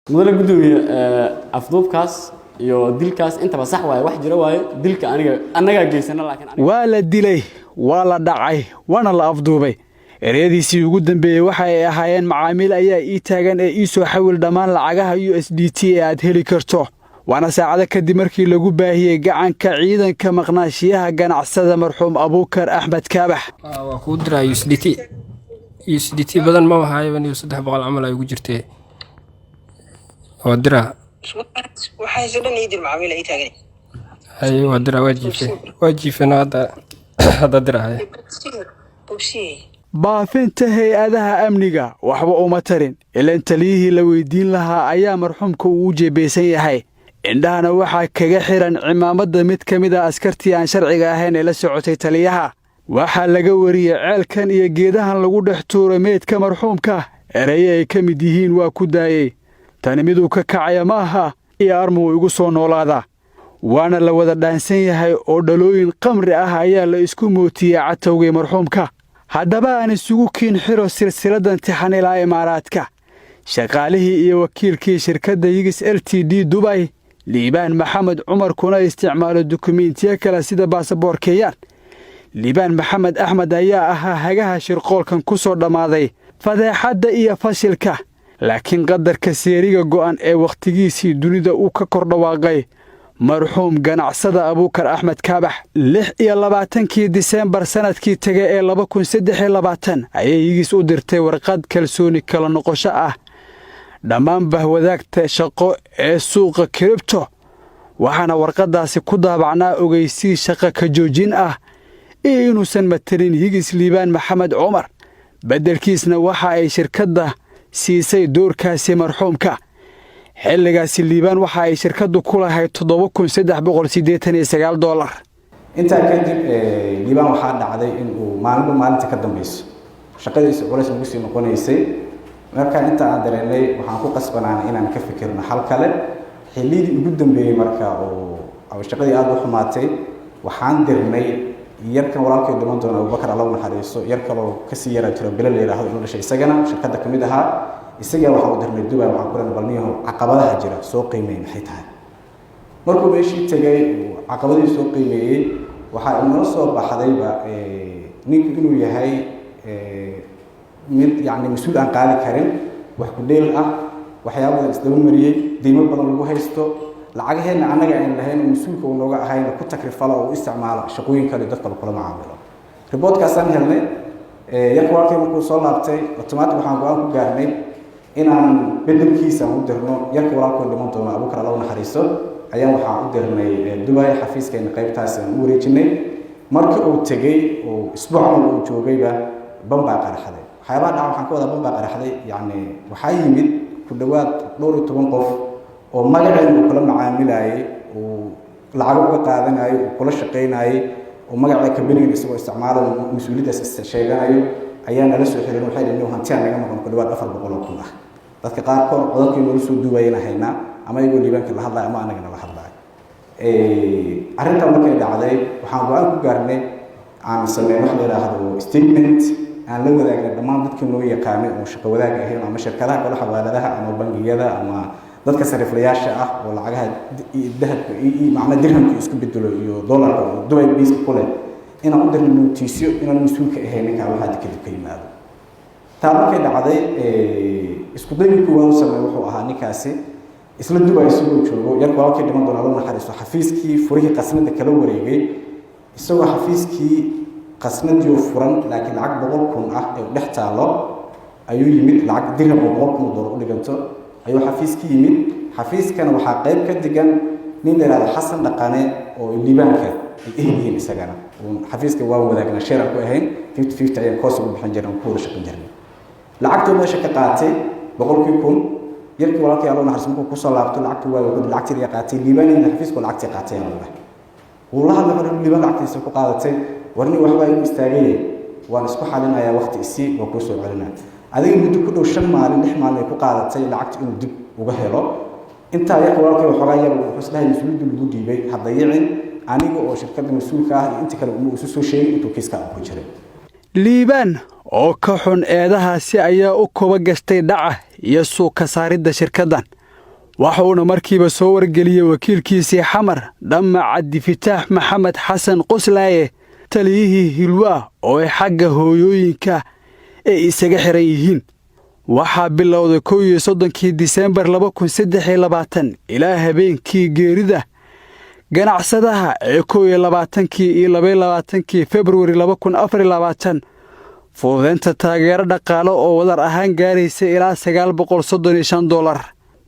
مدن قدومي أفضل كاس يو ديل كاس أنت بصح واي واحد جرواي ديل كأنا جيسنا لكن ولا ديلي ولا دعي وانا لا أفضوبي ereyadiisii ugu dambeeyay waxa ay ahaayeen macaamiil ayaa ii taagan ee ii soo xawil dhammaan lacagaha USDT ee aad heli karto waana saacado kadib markii lagu baahiyay gacanka ciidanka maqnaashiyaha ganacsada marxuum Abuukar Axmed Kaabax waa ku diray USDT badan ma wahaayban iyo 300 amal ay ugu jirtay oo dira waxay soo dhaneeyay macaamiil ay taagan ay waa dira waajifina hada dira baafinta hay'adaha amniga waxba uma tarin ilaan taliyihii la weydiin lahaa ayaa marxuumka uu jeebeysan yahay indhahana waxaa kaga xiran cimaamada mid ka mid ah askartii aan sharciga ahayn ee la socotay taliyaha waxaa laga wariyay ceelkan iyo geedahan lagu dhex tuuray meedka marxuumka erey ay ka mid yihiin waa ku daayay tani miduu ka kacaya ma aha iyo armuu igu soo noolaada waana la wada dhaansan yahay oo dhalooyin qamri ah ayaa la isku mootiyay catowgay marxuumka haddaba aan isugu kiin xiro silsiladan tixan ilaa imaaraadka shaqaalihii iyo wakiilkii shirkadda Yigis LTD Dubai Liibaan Maxamed Cumar kuna isticmaalo dukumeentiyo kale sida baasaboorkeeyaan Liibaan Maxamed Axmed ayaa ahaa hagaha shirqoolkan ku soo dhamaaday fadeexadda iyo fashilka laakiin qadarka seeriga go'an ee waqtigiisii dunida uu ka kor dhawaaqay marxuum ganacsada Abuukar Axmed Kaabax 26 Diseembar sanadkii tagay ee 2023 ayay Yigis u dirtay warqad kalsooni kala noqosho ah dhammaan bahwadaagta shaqo ee suuqa crypto waxaana warqadaasi ku daabacnaa ogeysii shaqo ka joojin ah inuusan matalin Yigis Liibaan Maxamed Cumar bedelkiisna waxa ay shirkadda siisay doorkaasi marxuumka xilligaasi Liibaan waxa ay shirkaddu ku lahayd $7389 inta kadib Liibaan waxa dhacday in uu maalinta ka dambayso shaqadiisa culays ugu sii noqonaysay marka inta aan dareennay waxaan ku qasbanaanay inaan ka fikirno hal kale xilligii ugu dambeeyay marka oo shaqadii aad u xumaatay waxaan dirnay yarkan walaalkay dhiman doona Abuubakar Allah naxariiso yar kale oo ka sii yara jiro bilal leeyahay inuu dhashay isagana shirkadda kamid ahaa isaga waxa uu dirnay Dubai waxaan ku leeyahay balniyaha caqabadaha jira soo qiimeeyay maxay tahay markuu meeshii tagay caqabadii soo qiimeeyay waxa inoo soo baxdayba ninku inuu yahay mid yaani mas'uul aan qaadi karin wax ku dheel ah waxyaabo isdaba mariyay diimo badan lagu haysto lacagaheena anaga aan lahayn mas'uulka uu nooga ahayn ku takrifalo oo isticmaalo shaqooyin kale dadka kala macaamilo reportkaas aan helnay yarka walaalkay markuu soo laabtay automatic waxaan go'aan ku gaarnay inaan bedelkiisa u dirno yarka walaalkay dhiman doona Abuukar Allah naxariiso ayaan waxaan u dirnay Dubai xafiiskeena qaybtaas aan u wareejinay markii uu tagay oo isbuucan uu joogayba bamba qaraxday waxyaabaha dhaca waxaan ka wada bamba qaraxday yani waxaa yimid ku dhawaad 12 qof oo magaceedu kala macaamilayay oo lacag uga qaadanayay oo kula shaqeynayay oo magaca kabaniga isagoo isticmaalo mas'uuliyadda sheeganayo ayaa nala soo xiriirin waxay leeyihiin hantiyan naga maqan ku dhawaad 400 kun ah dadka qaar koor codadkii noo soo duubayna hayna ama iyagu Liibaanka la hadlay ama anaga la hadlay arrintan markay dhacday waxaan go'aan ku gaarnay aan sameeyay wax la yiraahdo statement aan la wadaagay dhammaan dadka noo yaqaanay oo shaqo wadaag ahayn ama shirkadaha kala xawaaladaha ama bangiyada ama dadka sariflayaasha ah oo lacagaha dahabka iyo macna dirhamka isku bedelo iyo dollarka oo Dubai base ku leh inaan u dirno notiisyo inaan mas'uulka ahayn ka waxa dikada ka yimaado taabkay dhacday isku daygu waa sameeyay wuxuu ahaa ninkaasi isla Dubai soo joogo yarka walaalkay dhiman doona Allah naxariiso xafiiskii furihii qasnada kala wareegay isagoo xafiiskii qasnadii oo furan laakiin lacag 100 kun ah ee dhex taalo ayuu yimid lacag dirham oo 100 kun dollar u dhiganto ayuu xafiiskii yimid xafiiskana waxa qayb ka digan nin dheeraad Xasan Dhaqane oo Liibaanka ay eeyeen isagana oo xafiiska waa wadaagna share ku ahayn 50-50 ayaan koos ugu bixin jirnay ku shaqo jirnay lacagta meesha ka qaatay 100 kun yarkii walaalkay Allah naxariiso ku soo laabto lacagtu waa wada lacagtii ay qaatay Liibaanina xafiiska lacagtii qaatay والله ما كانوا اللي بقى عكسي قاعدتي ورني وحبا يوم استاجي وأنا أصبح علينا يا وقت السي وكوسو علينا هذه بدو كله شم على نحمل اللي قاعدتي لعكت إنه دب وجهله أنت يا أخوانك وحرايا وحسنها المسؤول دول دي بي هضيعين aniga oo shirkadda mas'uulka ah inta kale uu isu soo sheegay intuu kiiska ku jiray liibaan oo ka xun eedahaasi ayaa u kuba gastay dhaca iyo suuq ka saaridda shirkaddan waxuuna markiiba soo wargeliyey wakiilkiisii xamar dhamma cabdifitaax maxamed xasan qoslaaye taliyihii hilwaa oo ay xagga hooyooyinka ay isaga xiran yihiin. waxaa bilowday 31 Diseembar 2023 ilaa habeenkii geerida ganacsadaha ee 21 iyo 22 February 2024 fududeynta taageero dhaqaale oo wadar ahaan gaaraysa ilaa $935.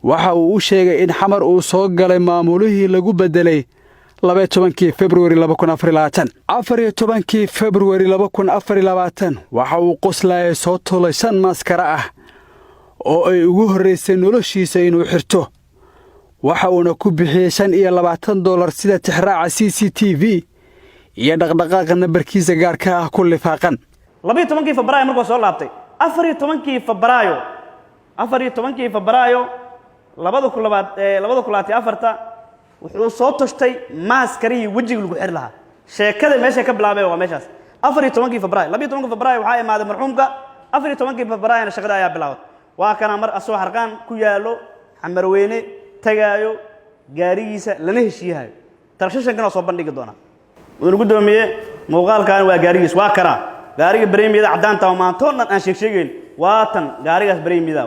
waxa uu u sheegay in xamar uu soo galay maamulihii lagu bedelay 12 February 2024. 14 February 2024 waxa uu qoslaayay soo tolay 5 maaskara ah oo ay ugu horeysay noloshiisa inuu xirto. waxa uuna ku bixiyay $25 sida tixraaca CCTV iyo dhaqdhaqaaqa nambarkiisa gaarka ah ku lifaaqan. 12 Febraayo markuu soo laabtay 14 Febraayo 2024 wuxuu soo toshtay maaskarii wajiga lagu xir lahaa. sheekada meesha ka bilaabay waa meeshaas. 14 Febraayo 12 Febraayo waxaa imaaday marxuumka. 14 Febraayo shaqada ayaa bilaawday. waa kana mar asoo harqaan ku yaalo xamarweyne tagaayo gaarigiisa lana heshiiyahay. tarashashankana soo bandhigi doona. wuxuu gudoomiye muuqaalkan waa gaarigiis waa kana gaariga bareemiyada cadaanta oo maantoon aan sheegeen waa tan gaarigaas bareemiyada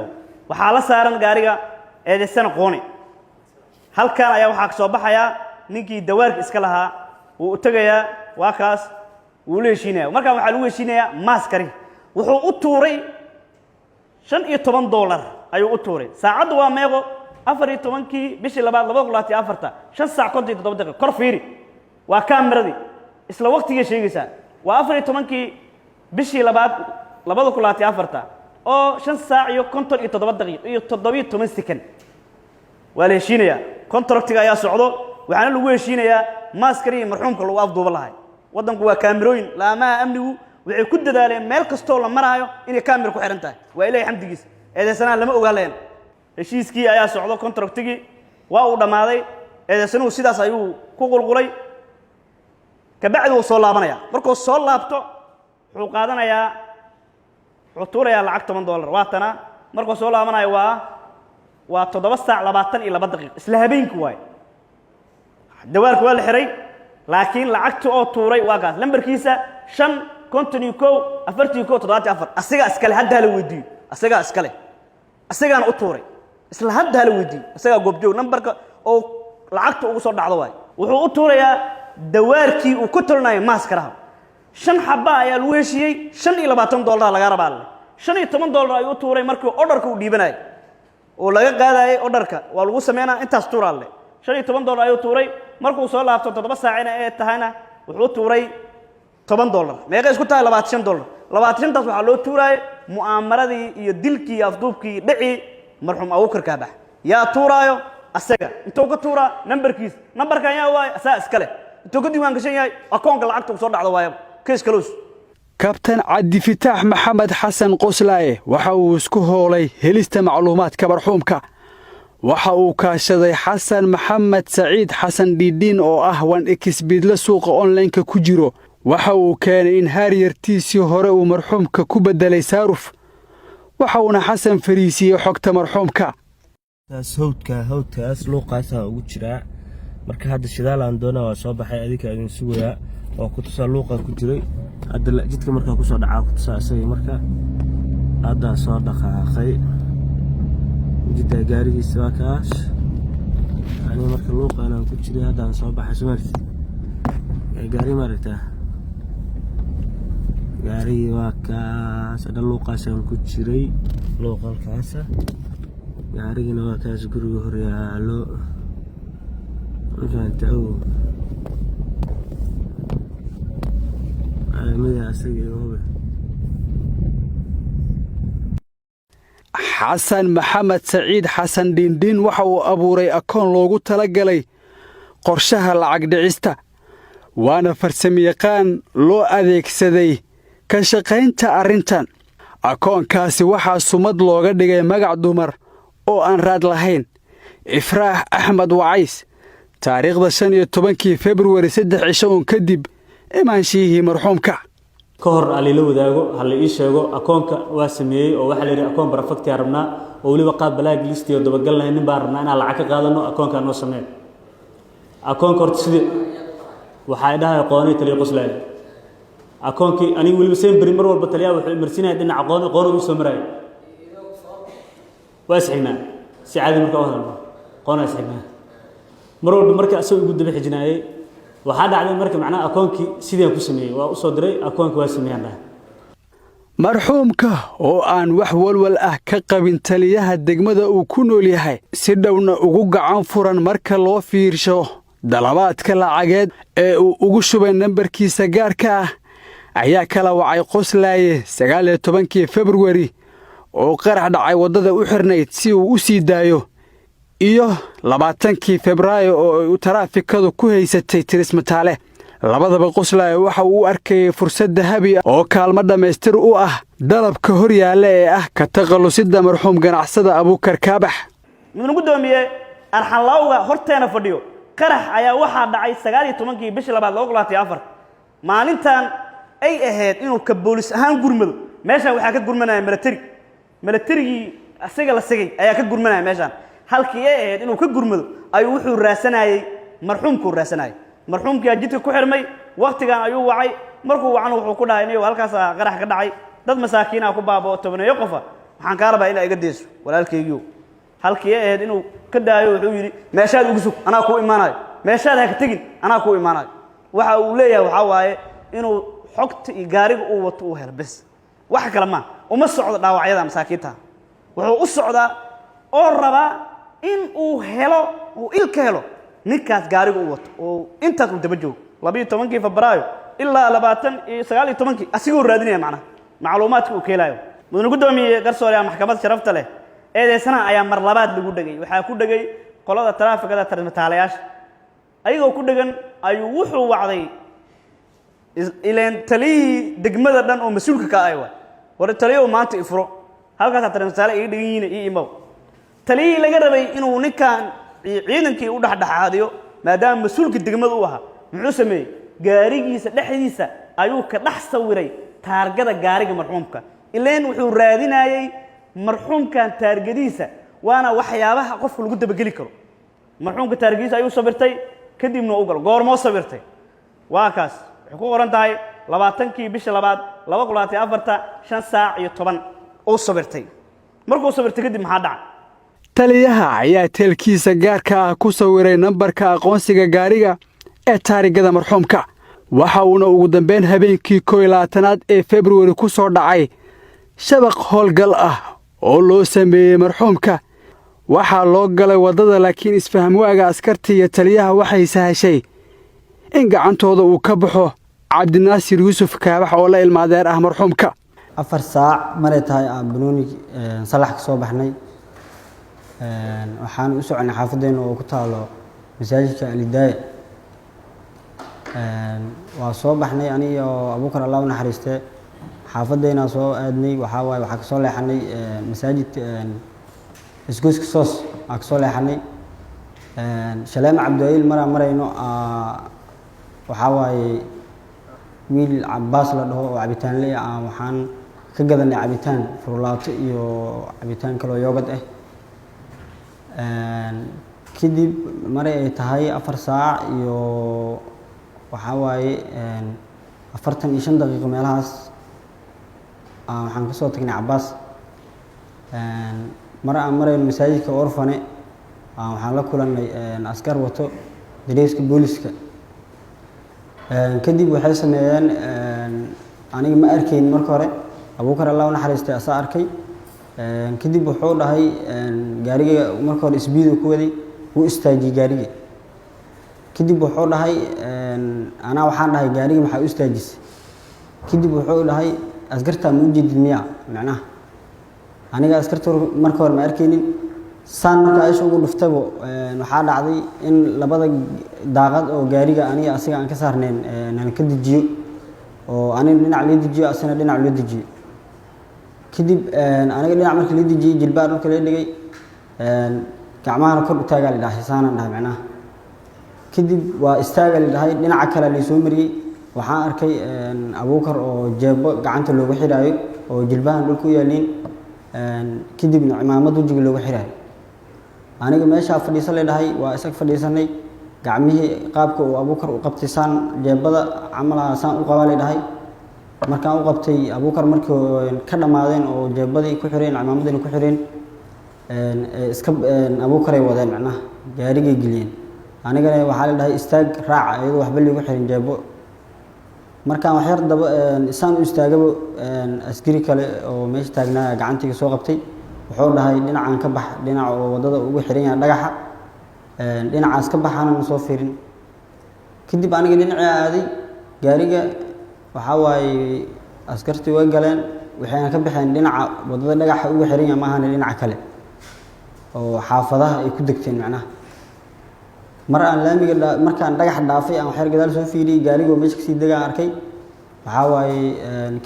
waxaa la saaran gaariga eedeysana qooni. halkan ayaa waxa ka soo baxaya ninkii dawaarka iska lahaa uu tagaya waa kaas uu leeshiinaya. marka waxa lagu heshiinaya maaskari wuxuu u tuuray $15 ayuu u tuuray. saacadu waa meeqo 14 bishii 2024 5 saac 57 daqiiqo kor fiiri waa kaamiradi isla waqtiga sheegaysa waa 14 bishii 2024 oo 5 saac iyo 57 daqiiqo iyo 17 second waa la heshiinaya. contractiga ayaa socdo waxaana lagu heshiinayaa maaskari marxuumka lagu afduuba lahay. wadanku waa kaamirooyin laamaha amnigu waxay ku dadaaleen meel kastoo la maraayo inay kaamir ku xiran tahay. waa ilaahay xamdigiisa eedeysana lama ogaaleen. heshiiskii ayaa socdo contractigi waa uu dhamaaday. eedeysanu sidaas ayuu ku qulqulay. kabacdi uu soo laabanaya. markuu soo laabto wuxuu qaadanayaa wuxuu tuurayaa lacag $10. waa tana markuu soo laabanayo waa 7 saac 22 daqiiqo isla habeenkii waay. dawaarku waa la xiray laakiin lacagta oo tuuray waa gaas lambarkiisa 551 asiga iskale hadda la weydiyo asiga iskale asigaan u tuuray isla hadda la weydiyo asiga goobjoog nambarka oo lacagta ugu soo dhacdo waay. wuxuu u tuurayaa dawaarkii uu ku tolnaay maaskaraha 5 xabba ayaa lagu heshiiyay $25 laga rabaa. $15 ayuu u tuuray markii orderka uu dhiibanay oo laga qaadayay orderka waa lagu sameeyay intaas tuuraale. $15 ayuu tuuray markuu soo laabto 7 saacina ee tahayna wuxuu tuuray $10. meeqa isku tahay $25. 25taas waxa loo tuuray mu'amaradii iyo dilkii iyo afduubkii dhici marxuum Abuukar Kaabax. yaa tuuraayo asaga intuu ka tuura nambarkiis nambarkan yaa waay asaa iskale intuu ka diiwaan gashan yahay akoonka lacagta soo dhacdo waayaba kees kaloos. kabtan cabdifitaax maxamed xasan qoslaaye waxa uu isku hoolay helista macluumaadka marxuumka. waxa uu kaashaday xasan maxamed saciid xasan dhiidhiin oo ah wan exbidla suuqa online-ka ku jiro. waxa uu keenay in haariyartiisii hore uu marxuumka ku bedelay saaruf. waxa uuna xasan fariisiyey xogta marxuumka. hawdkaas luuqaasa ugu jiraa. marka hadda shidaal aan doonaa waa soo baxay adinka idin sugayaa oo ku tusaa luuqa ku jiray. hadda jidka markaa ku soo dhacaa ku tusaa isagii marka hadda soo dhaqaaqay jidda gaarigiisa waa kaas. ani marka luuqaan aan ku jiray hadda aan soo baxay sumarti gaari maragtaa gaarigii waa kaas hadda luuqaas aan ku jiray luuqalkaasa gaarigina waa kaas guriga hor yaalo mafaanta ow caalamada asaga iyo hube. xasan maxamed saciid xasan dhiindhiin waxa uu abuuray akoon loogu talagalay qorshaha lacag dhicista. waana farsamayaqaan loo adeegsaday ka shaqaynta arrintan. akoonkaasi waxaa sumad looga dhigay magac dumar oo aan raad lahayn ifraax axmed wacays. taariikhda 15 February 3 cisho kadib imaanshihii marxuumka. ka hor alila wadaago hal ii sheego akoonka waa sameeyay oo waxa la yiri akoon barafagti rabnaa oo waliba qaab balaag list iyo dabagalnay nin baan rabnaa inaan lacag ka qaadano akoonka noo sameeyo akoonka horta sidii waxay dhahay aqoonay taliya qoslay akoonkii aniga waliba seen bari mar walba taliya wuxuu marsinay dhinac aqoon u soo maray waasixna si caadi marka u hadalno qoona saxna mar walba marka asoo ugu daba xijinaayay waxa dhacday marka macnaa akoonkii sidii aan ku sameeyay waa u soo diray akoonka waa sameeyaan marxuumka oo aan wax walwal ah ka qabin taliyaha degmada uu ku nool yahay si dhowna ugu gacan furan marka loo fiirsho dalabaadka lacageed ee uu ugu shubay nambarkiisa gaarka ah ayaa kala wacay qoslaaye 19 February oo qarax dhacay wadada u xirnayd si uu u sii daayo iyo 20 Febraayo oo ay taraafikadu ku haysatay Tirismataale labadaba qoslaaye waxa uu arkay fursad dahabi ah oo kaalmo dhameystir u ah dalabka hor yaalla ee ah ka taqalusida marxuum ganacsada Abuukar Kaabax midna gudoomiye arxan laawga horteena fadhiyo qarax ayaa waxa dhacay 19 bishii 2024 maalintan ay ahayd inuu ka boolis ahaan gurmado meesha waxa ka gurmanaya milatarigi asaga la sagay ayaa ka gurmanaya meeshan halkii ay ahayd inuu ka gurmado ayuu wuxuu raasanayay marxuumku raasanayay marxuumkii jidka ku xirmay waqtigan ayuu wacay markuu wacno wuxuu ku dhahay inuu halkaas qarax ka dhacay dad masaakiin ah ku baabo 10 qof waxaan ka rabaa in ay iga deeso walaalkaygiyo halkii ay ahayd inuu ka daayo wuxuu yiri meeshaad ugu sug anaa ku imaanayo meeshaad ha ka tagin anaa ku imaanayo waxa uu leeyahay waxa waaye inuu xogta iyo gaariga uu wato uu helo bas wax kale ma uma socdo dhaawacyada masaakiinta wuxuu u socdaa oo raba in uu helo uu ilka helo ninkaas gaariga uu wato oo intaas uu daba joogo 12 Febraayo ilaa 19 asigoo raadinaya macluumaadka uu keelayo mudane gudoomiye garsooryaha maxkamadda sharafta leh eedeysana ayaa mar labaad lagu dhagay waxa ku dhagay qolada taraafikada Tirismataalayaasha ayagoo ku dhagan ayuu wuxuu wacday ileen taliyii degmada dhan oo mas'uulka ka ah war taliyo maanta ifro halkaas Tirismataale ay dhigiin iyo imaw taliyii laga rabay inuu ninkan ciidankii u dhaxdhaxaadiyo maadaama mas'uulka degmada uu ahaa muxuu sameeyay gaarigiisa dhexdiisa ayuu ka dhax sawiray taargada gaariga marxuumka ileen wuxuu raadinayay marxuumkan taargadiisa waana waxyaabaha qofku lagu dabageli karo marxuumka taargadiisa ayuu sabirtay kadibna uu gal goormo sabirtay waa kaas wuxuu ku qoran tahay 20 bisha 2 5 saac iyo 10 oo sabirtay markuu sabirtay kadib maxaa dhacay taliyaha ayaa teelkiisa gaarka ah ku sawiray nambarka aqoonsiga gaariga ee taarigada marxuumka waxa uuna ugu dambeyn habeenkii 21aad ee February ku soo dhacay shabaq howlgal ah oo loo sameeyay marxuumka waxa loo galay wadada laakiin isfaham waaga askarta iyo taliyaha waxay sahashay in gacantooda uu ka baxo Cabdinaasir Yuusuf Kaabax oo la ilmaadeer ah marxuumka 4 saac maray tahay aan banooni salax ka soo baxnay waxaan u soconay xaafadeena oo ku taalo masaajidka Alidaaya waa soo baxnay aniga oo Abuukar Allah u naxariistay xaafadeena soo aadnay waxa ka soo leexanay masaajid isgoyska soos ka soo leexanay Shaleem Cabdiwayl marayno waxa waaye wiil Cabbaas la dhaho oo cabitaan leh waxaan ka gadanay cabitaan furlaato iyo cabitaan kale oo yoogad ah kadib maray ay tahay 4 saac iyo waxa waaye 45 daqiiqo meelahaas waxaan ka soo tagnay Cabbaas marayno masaajidka Orfane waxaan la kulanay askar wato dareeska booliska kadib waxay sameeyeen aniga ma arkayn marka hore Abuukar Allah u naxariistay asaa arkay kadib wuxuu dhahay gaariga marka hore isbiid ku waday uu istaajiyay gaariga kadib wuxuu dhahay ana waxaan dhahay gaariga maxaa u istaajisay kadib wuxuu dhahay askarta ma u jeedin miya macnaha aniga askarta marka hore ma arkaynin saan marka ay ugu dhuftabo waxa dhacday in labada daaqad oo gaariga aniga asiga aan ka saarneen aan ka dijiyo oo aniga dhinac la dijiyo asana dhinac loo dijiyo kadib aniga dhinac markii la dijiyo jilbaar markii la dhigay gacmaha kor u taagaa la dhahay saanan dhahay macnaha kadib waa istaaga la dhahay dhinaca kale la soo mariyay waxaan arkay Abuukar oo jeebo gacanta loogu xiraayo oo jilbahan dhulku yaaliin kadibna cimaamad wajiga loogu xiraay aniga meesha fadhiisan leedahay waa isag fadhiisanay gacmihii qaabka uu Abuukar u qabtay saan jeebada camalaha saan u qabaa leedahay markaan u qabtay Abuukar markii ka dhamaadeen oo jeebadii ku xireen cimaamadii ku xireen iska Abuukar ay wadeen macnaha gaarigay geliyeen anigana waxa leedahay istaag raac ayadoo waxba liigu xirin jeebo markaan wax yar daba isaan u istaagaba askari kale oo meesha taagnaa gacantiga soo qabtay wuxuu dhahay dhinacan ka bax dhinac oo wadada ugu xiran yahay dhagaxa dhinacaas ka baxana soo fiirin kadib aniga dhinaca aaday gaariga waxa waaye askartii way galeen waxayna ka baxeen dhinaca wadada dhagaxa ugu xiran yahay maahan dhinaca kale oo xaafadaha ay ku degteen macnaha mar aan laamiga markaan dhagax dhaafay aan waxyar gadaal soo fiiriyay gaariga meesha kasii degaan arkay waxa waaye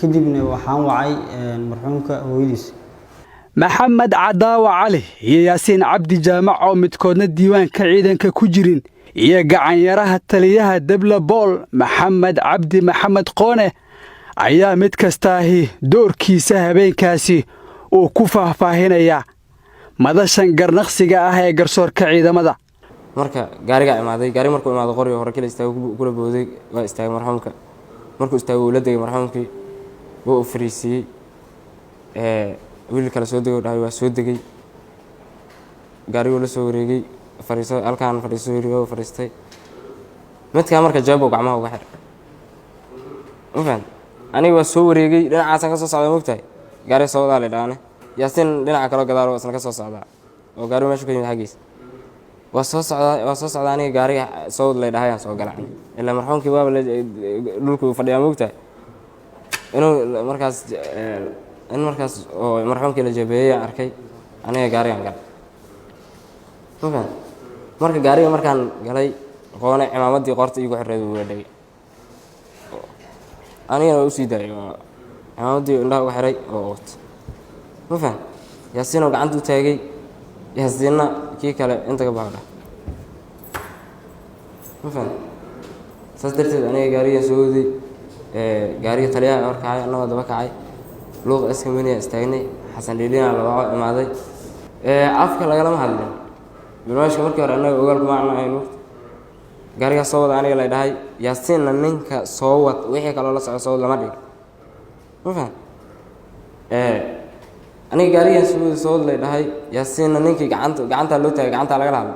kadibna waxaan wacay marxuumka hooyadiis maxamed cadaawa cali iyo yaasiin cabdi jaamac oo midkoodna diiwaanka ciidanka ku jirin iyo gacanyaraha taliyaha debla bool maxamed cabdi maxamed qoone ayaa mid kastaahi doorkiisa habeenkaasi uu ku faahfaahinaya madashan garnaqsiga ah ee garsoorka ciidamada marka gaariga imaaday gaari markuu imaado qori hore kala istaagay kula booday waa istaagay marxuumka markuu istaagay uu la degay marxuumkii wuu fariisiyay wiil kala soo degay dhahay waa soo degay gaarigu la soo wareegay fariiso halkaan fariiso wareegay fariistay midka marka jaabo gacmaha uga xir aniga waa soo wareegay dhinacaas ka soo socda moogtahay gaari soo wada leedaane yaasiin dhinaca kale gadaal oo isna ka soo socda oo gaari meesha ka yimid xagiis waa soo socda aniga gaariga soo leedahay aan soo galay ilaa marxuumkii waa dhulku fadhiyaa moogtahay inuu markaas oo marxuumkii la jabeeyay arkay aniga gaarigan galay marka gaariga markaan galay qoone cimaamadii qorta igu xirreed uu dhagay anigana u sii daayay cimaamadii indhaha uga xiray oo wata yaasiin oo gacanta u taagay yaasiinna kii kale inta ka baxda saas darteed aniga gaarigan soo waday gaariga taliyaha markay annagoo daba kacay luuq askamaniya istaagnay xasan dhiilina la waco imaaday afka lagalama hadlin barnaamijka markii hore annaga ogaal kuma ahayno gaariga soo wada aniga la dhahay yaasiinna ninka soo wad wixii kale la socdo soo lama dhig aniga gaarigan soo wad la dhahay yaasiinna ninkii gacanta loo taagay gacanta laga hadlo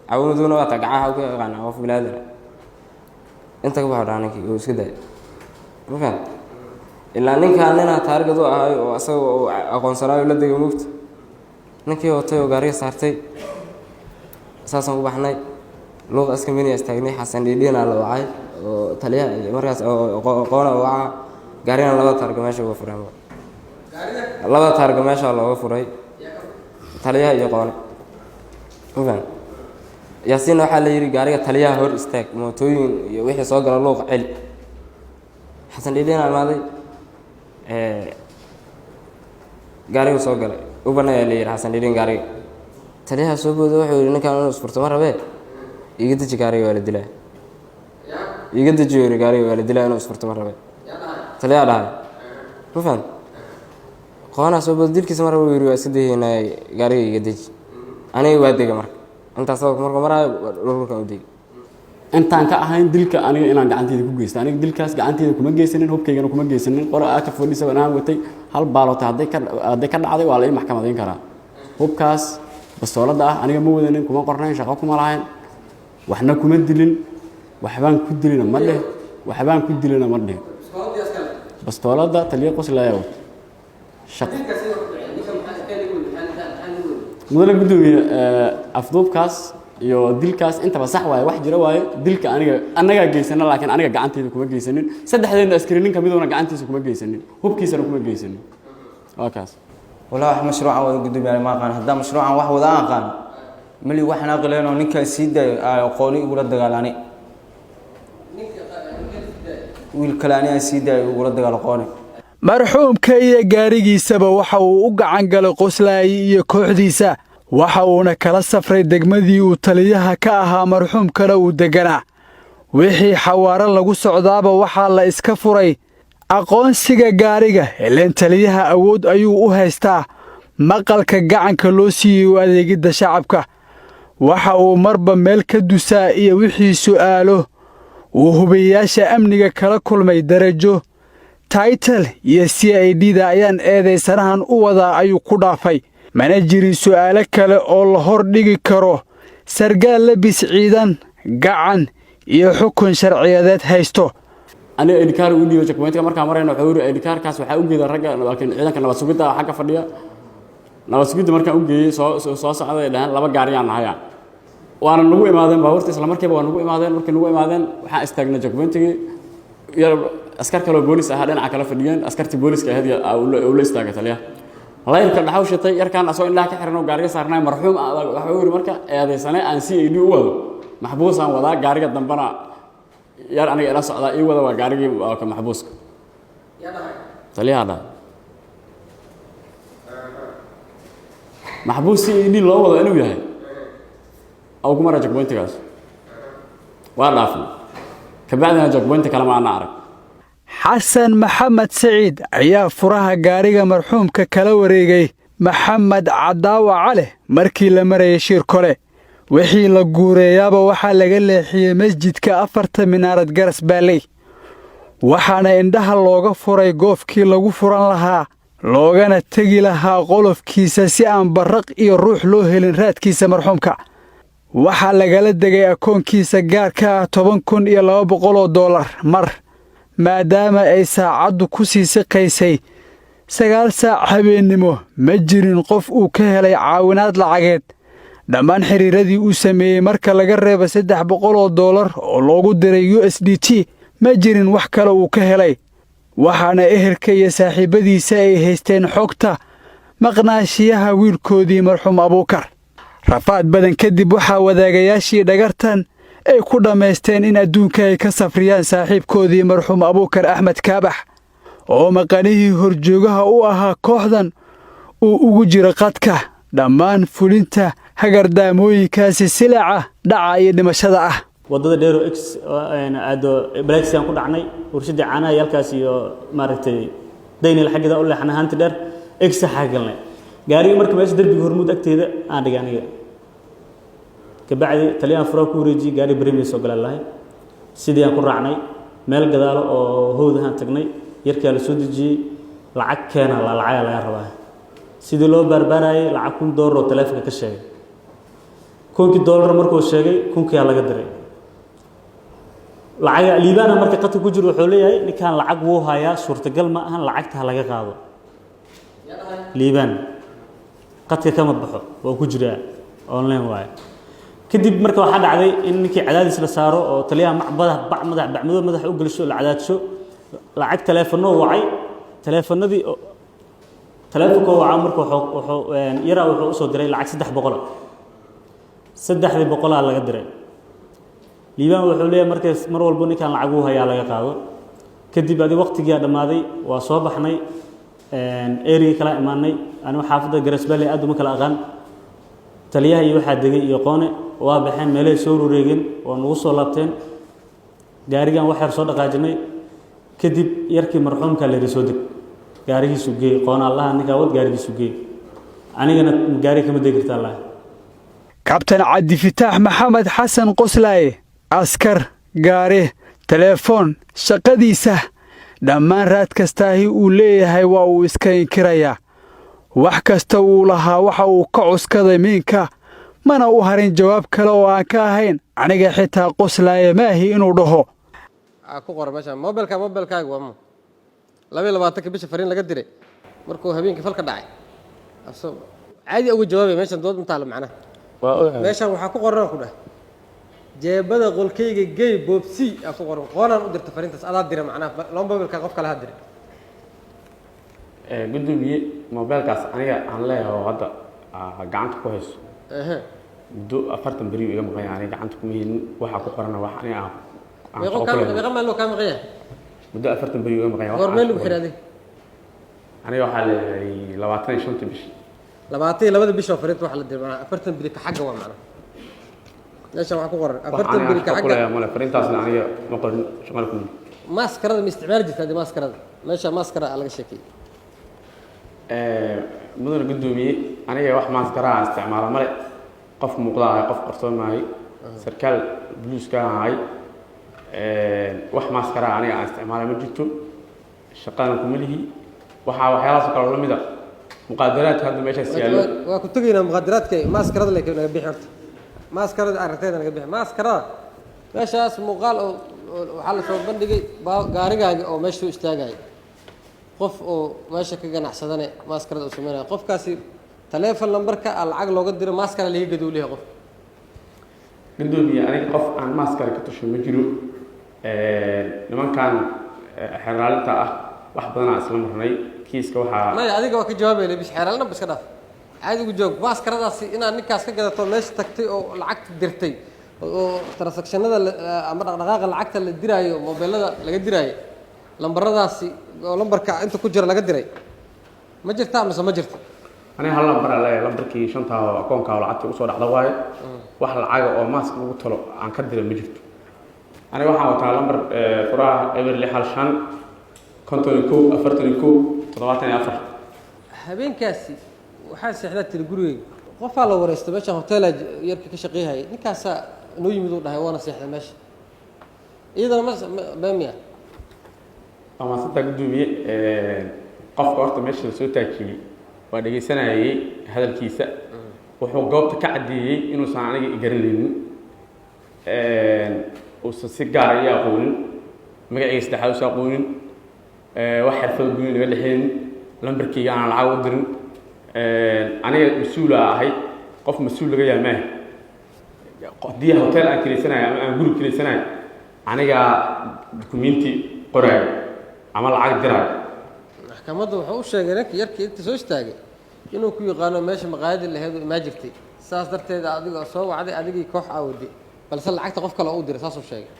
caawimaduna waa ta gacaha ku yaqaan qof bilaadana inta ka baxo ninkii uu iska daay ilaa ninkaan nina taarigad u ahay oo asaga oo aqoonsanaayo la degay mugta ninkii hootay oo gaariga saartay saasaan ku baxnay luuq askamaniya istaagnay xasan dhiidhiina la wacay oo taliyaha markaas qoona waca gaarigana laba taarga meesha uga furay laba taarga meesha looga furay taliyaha iyo qoone yaasiin waxaa la yidhi gaariga taliyaha hor istaag mootooyin iyo wixii soo gala luuq celi xasan dhiidhiina imaaday gaarigu soo galay u banaya la yidhi xasan dhiidhiin gaariga taliyaha soo booda wuxuu yidhi ninkaan inuu isfurto ma rabee iga deji gaariga waa la dilaa iga deji yiri gaariga waa la dilaa inuu isfurto ma rabee taliyaha dhahay ma faham qoona soo booda dilkiisa ma rabo yiri waa iska dayaynaa gaariga iga deji aniga waa dega marka intaas marka maraayo dhulkan u degi intaan ka ahayn dilka aniga inaan gacanteeda ku geysto aniga dilkaas gacanteeda kuma geysanin hubkaygana kuma geysanin qora aaka fadhiisa aan watay hal baaloota hadday ka dhacday waa la ii maxkamadeyn karaa hubkaas bastoolada ah aniga ma wadanin kuma qornayn shaqo kuma lahayn waxna kuma dilin waxbaan ku dilina ma dheh waxbaan ku dilina ma dheh bastoolada taliya qoslaya shaqo mudane gudoomiye afduubkaas iyo dilkaas intaba sax waaye wax jira waaye dilka anagaa geysana laakiin aniga gacanteeda kuma geysanin saddexdeena askari nin kamiduna gacantiisa kuma geysanin hubkiisana kuma geysanin waa kaas walaa wax mashruucan wada gudoomiye ma aqaan hadda mashruucan wax wada aqaan mali waxna aqleen oo ninka sii day aqooni ugu la dagaalani wiil kale aan sii day ugu la dagaalaqooni marxuumka iyo gaarigiisaba waxa uu u gacan galay qoslaay iyo kooxdiisa waxa uuna kala safray degmadii uu taliyaha ka ahaa marxuumkana uu deganaa wixii xawaaro lagu socdaaba waxaa la iska furay aqoonsiga gaariga ileen taliyaha awood ayuu u haystaa maqalka gacanka loo siiyey u adeegidda shacabka waxa uu marba meel ka dusaa iyo wixii su'aalo uu hubiyayaasha amniga kala kulmay darajo taytal iyo CID-da ayaan eedaysanahan u wadaa ayuu ku dhaafay mana jirin su'aalo kale oo la hor dhigi karo sargaal labis ciidan gacan iyo xukun sharciyadeed haysto aniga edikaar u dhiibo checkpointka markaa marayna wuxuu yiri edikaarkaas waxaa u geeda ragga laakiin ciidanka nabad sugidda xagga fadhiya nabad sugidda markaa u geeyay soo socday dhahan laba gaariyaan nahaya waana nagu imaadeen baabuurta isla markiiba waa nagu imaadeen markii nagu imaadeen waxaan istaagnay checkpointkii yar askar kale oo boolis ah dhinaca kala fadhiyeen askartii booliska ahayd oo la istaagay taliya layrka dhaxaw shatay yarkaan asoo indhaha ka xiran oo gaariga saarnay marxuum waxa uu yiri marka eedeysane aan CID u wado maxbuus aan wadaa gaariga dambana yar aniga ila socda ii wada waa gaarigii ka maxbuuska taliyaha maxbuus CID loo wado inuu yahay أو كم مرة جاكبوينت كاس وارلافن كبعدنا جاكبوينت كلام عنا عرق حسن محمد سعيد ayaa furaha gaariga marxuumka kala wareegay maxamed cadaawa cali markii la marayay shir kale wixii la guureeyaba waxa laga leexiyay masjidka afarta minaarad garas baalay waxaana indhaha looga furay goofkii lagu furan lahaa loogana tagi lahaa qolofkiisa si aan baraq iyo ruux loo helin raadkiisa marxuumka waxaa lagala degay akoonkiisa gaarka ah $10,200 mar maadaama ay saacaddu ku sii siqaysay 9 saac habeennimo ma jirin qof uu ka helay caawinaad lacageed dhammaan xiriiradii uu sameeyey marka laga reebo $300 oo loogu diray USDT ma jirin wax kale uu ka helay waxaana ehelka iyo saaxiibadiisa ay haysteen xogta maqnaashiyaha wiilkoodii marxuum Abuukar rafaad badan kadib waxaa wadaagayaashii dhagartan ay ku dhammaysteen in adduunka ay ka safriyaan saaxiibkoodii marxuum Abuukar Axmed Kaabax oo maqanihii horjoogaha u ahaa kooxdan uu ugu jira qadka dhammaan fulinta hagardaamooyinkaasi silaca dhaca iyo dhimashada ah wadada dheero x aado blacksan ku dhacnay warshada caanaha yalkaas iyo maaragtay daynil xaggida u leexna hanti dheer x xagalnay gaariga markii meesha darbiga hormuud agteeda aan dhigaaniga kabacdi taliyaan furo ku wareeji gaari Premier soo galay sidii aan ku raacnay meel gadaalo oo howdahan tagnay yarkii la soo dejiyay lacag keena la lacag laga rabaa sidii loo barbaarayay lacag $1,000 oo taleefanka ka sheegay $1,000 markuu sheegay $1,000 laga diray lacag liibana markii qadka ku jiro wuxuu leeyahay ninkan lacag wuu hayaa suurtagal ma ahan lacagta laga qaado liiban qadka kama baxo oo ku jira online waay kadib marka waxa dhacday in ninkii cadaadis la saaro oo taliyaha madax u galisho la cadaadsho lacag taleefano wacay taleefanadii taleefanka waxa marka wuxuu yara wuxuu soo diray lacag $300 laga diray liibaan wuxuu leeyahay markaas mar walba ninkan lacag uu hayaa laga qaado kadib adi waqtigii dhamaaday waa soo baxnay area kala imaanay anu xaafada Garasbale aad uma kala aqaan taliyaha iyo waxa degay iyo qoone waa baxeen meelay soo rureegeen oo nagu soo laabteen gaarigan wax yar soo dhaqaajinay kadib yarkii marxuumka la soo deg gaarigiisu geey qoona Allah ninka wad gaarigiisu geey anigana gaari kama deegirta Allah kabtan Cabdi Fataax Maxamed Xasan Qoslaaye askar gaari telefoon shaqadiisa dhammaan raad kastaahi uu leeyahay waa uu iska inkirayaa wax kasta uu lahaa waxa uu ka cuskaday miinka mana u harin jawaab kale oo aan ka ahayn aniga xitaa Qoslaaye maahi inuu dhaho ku qor meesha mobilkaaga waa 22 bisha fariin laga diray markuu habeenkii falka dhacay asoo caadi ugu jawaabay meeshan dood inta macna meeshan waxa ku qoran ku dhahay jeebada qolkayga gay boobsi ku qoran qoonaan u dirta fariintaas adaa diray macna loo mobilka qof kale ha diray gudoomiye mobilkaas aniga aan leeyahay hadda gacanta ku hayso muddo 40 bari iga maqan yahay gacanta kuma helin waxa ku qoran wax aniga meeqa meel loo ka maqan yahay muddo 40 bari iga maqan yahay goor meel lagu xiraaday aniga waxa leeyahay 25 bish 22 bish oo fariinta waxa la diray 40 bari ka xagga waa macna meesha waxa ku qoran 40 bari ka xagga ma fariintaasna aniga ma qorin shaqal ku maskarada ma isticmaal jirtay maskarada meesha maskara laga sheekay mudana gudoomiye aniga wax maaskara aan isticmaalo male qof muuqda ah qof qarsoomaay sarkaal buluuska ahay wax maaskara aniga aan isticmaalo ma jirto shaqadan kuma lihi waxyaalahaas kale la mid ah muqaadaraadka hadda meeshaas yaalo waa ku tagaynaa muqaadaraadka maaskarada la naga bixi horta maaskarada aragtayda naga bixi maaskarada meeshaas muuqaal oo waxaa la soo bandhigay gaarigaaga oo meesha u istaagay qof oo meesha ka ganacsadane maaskarada uu sameynaya qofkaasi taleefon lambarka lacag looga diro maaskara laga gado leeyahay qof gudoomiye aniga qof aan maaskara ka tusho ma jiro nimankan xeraalinta ah wax badan aan isla marnay kiiska waxaa maya adiga waa ka jawaabayna bis xeraalna iska dhaaf caadi ugu joog maaskaradaasi inaad ninkaas ka gadato meesha tagtay oo lacagta dirtay oo transactionada ama dhaqdhaqaaqa lacagta la diraayo mobilada laga diraayo lambaradaasi oo lambarka inta ku jira laga diray ma jirtaa mise ma jirto aniga hal lambar aan leeyahay lambarkii shanta akoonka oo lacagta usoo dhacda waaye wax lacaga oo maask lagu talo aan ka diray ma jirto aniga waxaan wataa lambar furaha eber 6 5 51 41 74 habeenkaasi waxaa seexdaa tiri gurigeyga qofaa la wareystay meesha hoteela yarka ka shaqeeyay ninkaasaa noo yimid uu dhahay waana seexday meesha iyadana beemiya ama sida gudoomiye qofka horta meesha la soo taajiyay waa dhageysanayay hadalkiisa wuxuu goobta ka cadeeyay inuusan aniga i garanaynin uusan si gaar ah aqoonin magaciisa saddexaad uusan aqoonin wax xirfad guud laga dhexeyn lambarkayga aan lacag u dirin aniga mas'uul ahay qof mas'uul laga yahay maaha haddii hotel aan kireysanayo ama aan guri kireysanayo aniga dukumenti qoraayo ama lacag diraayo maxkamadda wuxuu u sheegay ninka yarkii inta soo istaagay inuu ku yaqaano meesha maqaayadda lahayd oo imaa jirtay saas darteed adiga soo wacday adigii koox aawday balse lacagta qof kale uu diray saas uu sheegay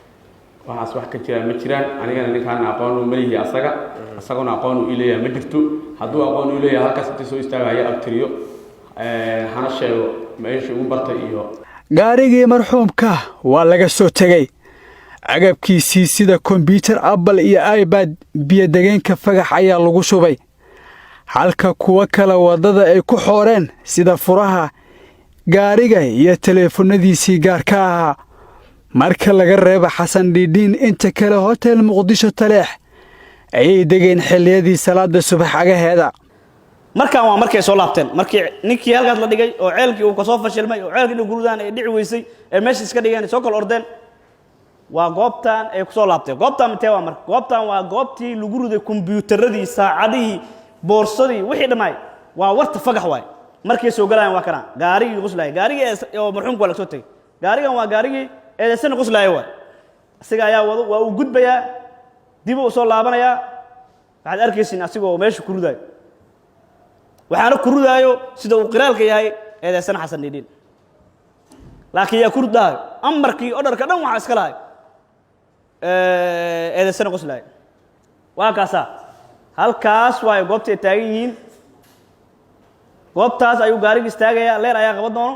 waxaas wax ka jira ma jiraan anigana ninkaan aqoon u maleeyahay asaguna aqoon u ileeyahay ma jirto hadduu aqoon u leeyahay halkaas inta soo istaagaya abtiriyo hana sheego meesha ugu bartay iyo gaarigii marxuumka waa laga soo tegey agabkiisii sida kombyuutar apple iyo ibad biyodegeenka fagax ayaa lagu shubay halka kuwa kale waddada ay ku xooreen sida furaha gaariga iyo teleefonadiisii gaarka ahaa marka laga reebo xasan dhiidhiin inta kale hotel muqdisho taleex ayay degeen xilliyadii salaada subax agaheeda markaan waa markay soo laabteen markii ninkii halkaas la dhigay oo ceelkii uu ka soo fashilmay oo ceelkii gurudaan ay dhici weysay ee meesha iska dhigeen soo kala ordeen waa goobtan ay ku soo laabteen goobtan intee waa marka goobtan waa goobtii lagu ruday kombiyuutarradii saacadihii boorsadii wixii dhammaay waa warta fagax waay markay soo galayaan waa kana gaarigii quslay gaarigii oo marxuumku waa la soo tagay gaarigan waa gaarigii eedaysana quslay waay asiga ayaa wado waa uu gudbayaa dib uu soo laabanayaa waxaad arkaysiin asigoo meesha ku rudayo waxaana ku rudaayo sida uu qiraalka yahay eedaysana xasan dhiidhiin laakiin yaa ku rudaayo amarkii odharka dhan waxaa iska lahay eedaysana quslay waa kaasaa halkaas waayo goobta ay taagan yihiin goobtaas ayuu gaarigi istaagayaa leer ayaa qaban doono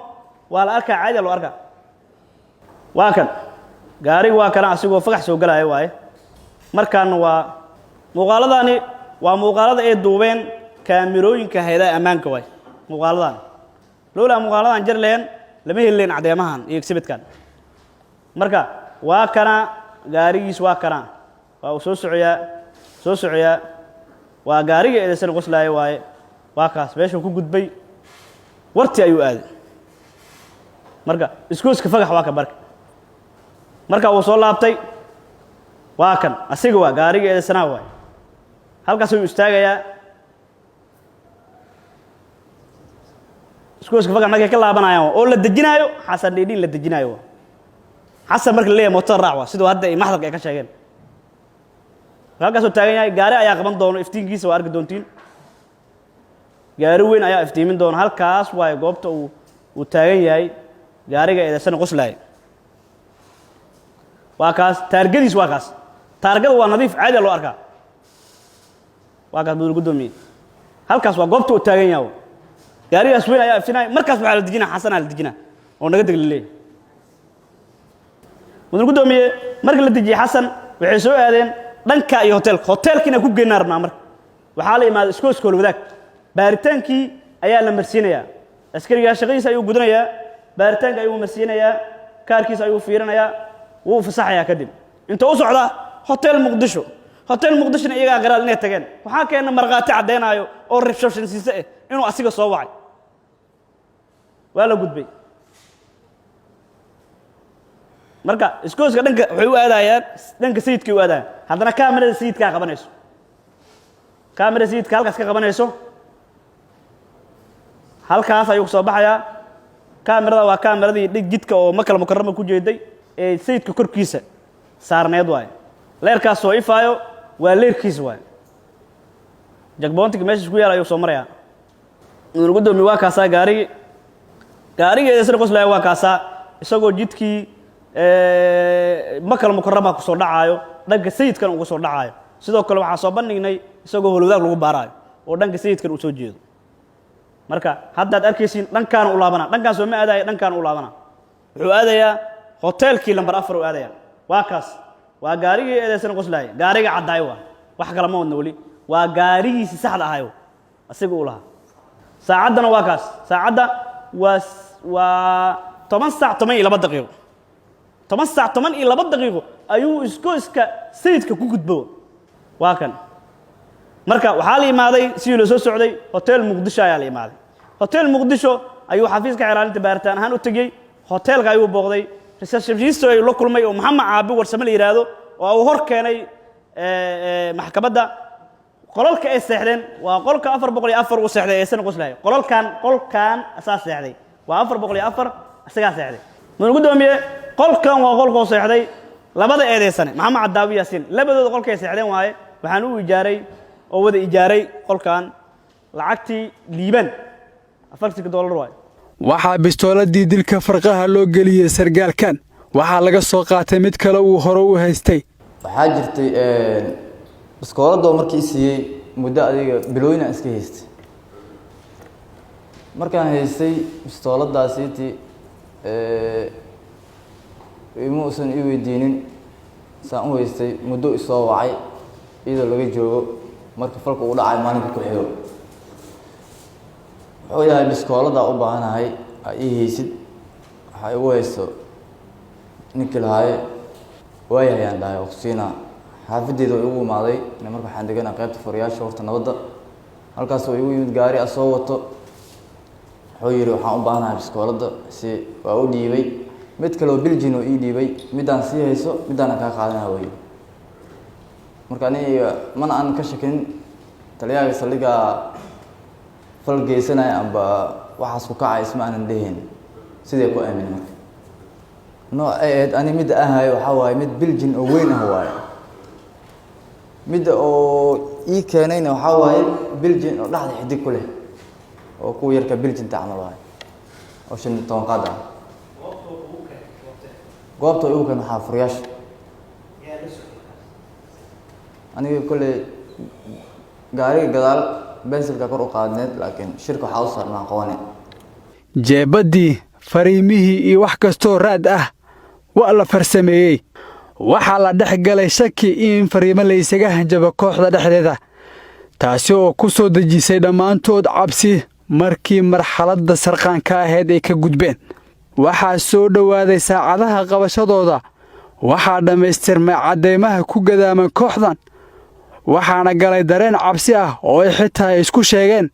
waa la arkaa caadi loo arkaa waa kan gaarigi waa kana asigoo fagax soo galaya waaye markaana waa muuqaaladani waa muuqaalada ay duubeen kaamirooyinka hay'adaha ammaanka waay muuqaaladan lowlaa muuqaaladan jar leen lama heli leen cadeemahan iyo exhibitkan marka waa kana gaarigiis waa kana waa uu soo socoyaa waa gaariga eedaysana qoslaaya waaye waa kaas meeshuu ku gudbay wartii ayuu aaday marka iskooska fagax waa ka marka uu soo laabtay waa kan asiga waa gaariga eedaysana waaye halkaas ayuu istaagayaa iskooska fagax markay ka laabanayaan oo la dejinaayo xasan dhiidhiin la dejinaayo xasan marka la leeyahay motor raac waa sidoo hadda ay maxdalka ay ka sheegeen halkaasuu taagan yahay gaari ayaa qaban doono iftiinkiisa waa arki doontiin gaari weyn ayaa iftiimin doona halkaas waayo goobta uu taagan yahay gaariga eedaysana qoslaaya waa kaas taargadiis waa kaas taargada waa nadiif caadi loo arkaa waa kaas mudul gudoomiye halkaas waa goobta uu taagan yahay gaarigaas weyn ayaa iftiinaya markaas waxaa la dejinaa xasanaa la dejinaa oo naga deg la leeyahay mudul gudoomiye markii la dejiyey xasan waxay soo aadeen dhanka iyo hoteelkiina ku geynaa rabnaa marka waxaa la imaaday iskooskool wadaag baaritaankii ayaa la marsiinayaa askariga shaqadiisa ayuu gudanayaa baaritaanka ayuu marsiinayaa kaarkiisa ayuu fiirinayaa wuu fasaxayaa kadib inta u socda hotel muqdisho iyagaa qaraal inay tageen waxaa keena marqaati caddeynayo oo reception siise ah inuu asiga soo wacay waa la gudbay marka iskooska dhanka waxay u aadayaan dhanka sayidkay u aadayaan haddana kaamirada sayidkaa qabanayso kaamirada sayidka halkaas ka qabanayso halkaas ayuu soo baxayaa kaamirada waa kaamiradii jidka oo Makal Mukarrama ku jeeday ee sayidka korkiisa saarneed waay leerkaas soo ifaayo waa leerkiis waay jagboontiga meesha isku yaal ayuu soo marayaa inuu gudoomiye waa kaasaa gaariga isla qoslay waa kaasaa isagoo jidkii Makal Mukarrama ku soo dhacaayo dhanka sayidkan ugu soo dhacaayo sidoo kale waxaa soo bandhignay isagoo howlwadaag lagu baaraayo oo dhanka sayidkan uu soo jeedo marka haddaad arkaysiin dhankaan u laabana dhankaan soo ma aadaya dhankaan u laabana wuxuu aadayaa hotelkii lambar 4 uu aadayaa waa kaas waa gaarigii eedeysan qoslay gaariga caddaay waa wax kala ma wadna wali waa gaarigiisa saxda ahayo asiga u lahaa saacadana waa kaas saacada waa 10 saac 12 daqiiqo 10 saac 12 daqiiqo ayuu iskooska sayidka ku gudbo waa kan marka waxaa la imaaday si loo soo socday hotel Muqdisho ayaa la imaaday hotel Muqdisho ayuu xafiiska xiraalinta baaritaan ahaan u tagay hotelka ayuu booqday receptionist ay la kulmay oo Maxamed Caabi warsame la yiraahdo oo uu hor keenay maxkamadda qolalka ay seexdeen waa qolka 404 uu seexday ee san qoslay qolkan asaas seexday waa 404 asaga seexday mudane gudoomiye qolkan waa qolka seexday labada eedeysane Maxamed Cadaawi Yaasiin labadooda qolka ay seexdeen waaye waxaan u ijaaray oo wada ijaaray qolkan lacagtii liiban $40 waay waxaa bistooladii dilka farqaha loo geliyay sargaalkan waxaa laga soo qaatay mid kale uu hore u haystay waxaa jirtay biskooladoo markii siiyey muddo adiga bilooyin aan iska haystay markaan haystay bistooladaasiitii ima uusan ii weydiinin saan u haystay muddo isoo wacay iyadoo laga joogo marka falka uu dhacay maalinka ku xigo wuxuu yahay biskooladaa u baahanahay ii haysid waxaa igu haysto ninkii lahaaye waayahay aan dhahay oo ku siinaa xaafadeeda oo igu imaaday marka waxaan deganaa qaybta furayaasha horta nabadda halkaas oo igu yimid gaari soo wato wuxuu yidhi waxaan u baahanahay biskoolada si waa u dhiibay mid kale oo Belgian oo ii dhiibay midaan sii hayso midaan ka qaadanaa way marka aniga mana aan ka shakin taliyaha saldhiga fal geysanay amba waxaas ku kacay isma aanan dhahin sidee ku aamin marka nooceed ani mid ahay waxa waay mid Belgian oo weyn ah waay mid oo ii keenayna waxa waay Belgian oo dhaxda xidig ku leh oo ku yarka Belgian tacmal waay oo 15 qaad ah goobta uu kan xafuriyash aniga kule gaariga gadaal bensilka kor u qaadneed laakiin shirka waxa u saarnaa qoone jeebadii fariimihii iyo wax kastoo raad ah waa la farsameeyey waxaa la dhex galay shaki in fariimo la isaga hanjabo kooxda dhexdeeda taasi oo ku soo dejisay dhammaantood cabsi markii marxaladda sarqaanka ahayd ay ka gudbeen waxaa soo dhowaaday saacadaha qabashadooda waxaa dhammaystirmay caddeymaha ku gadaaman kooxdan waxaana galay dareen cabsi ah oo ay xitaa isku sheegeen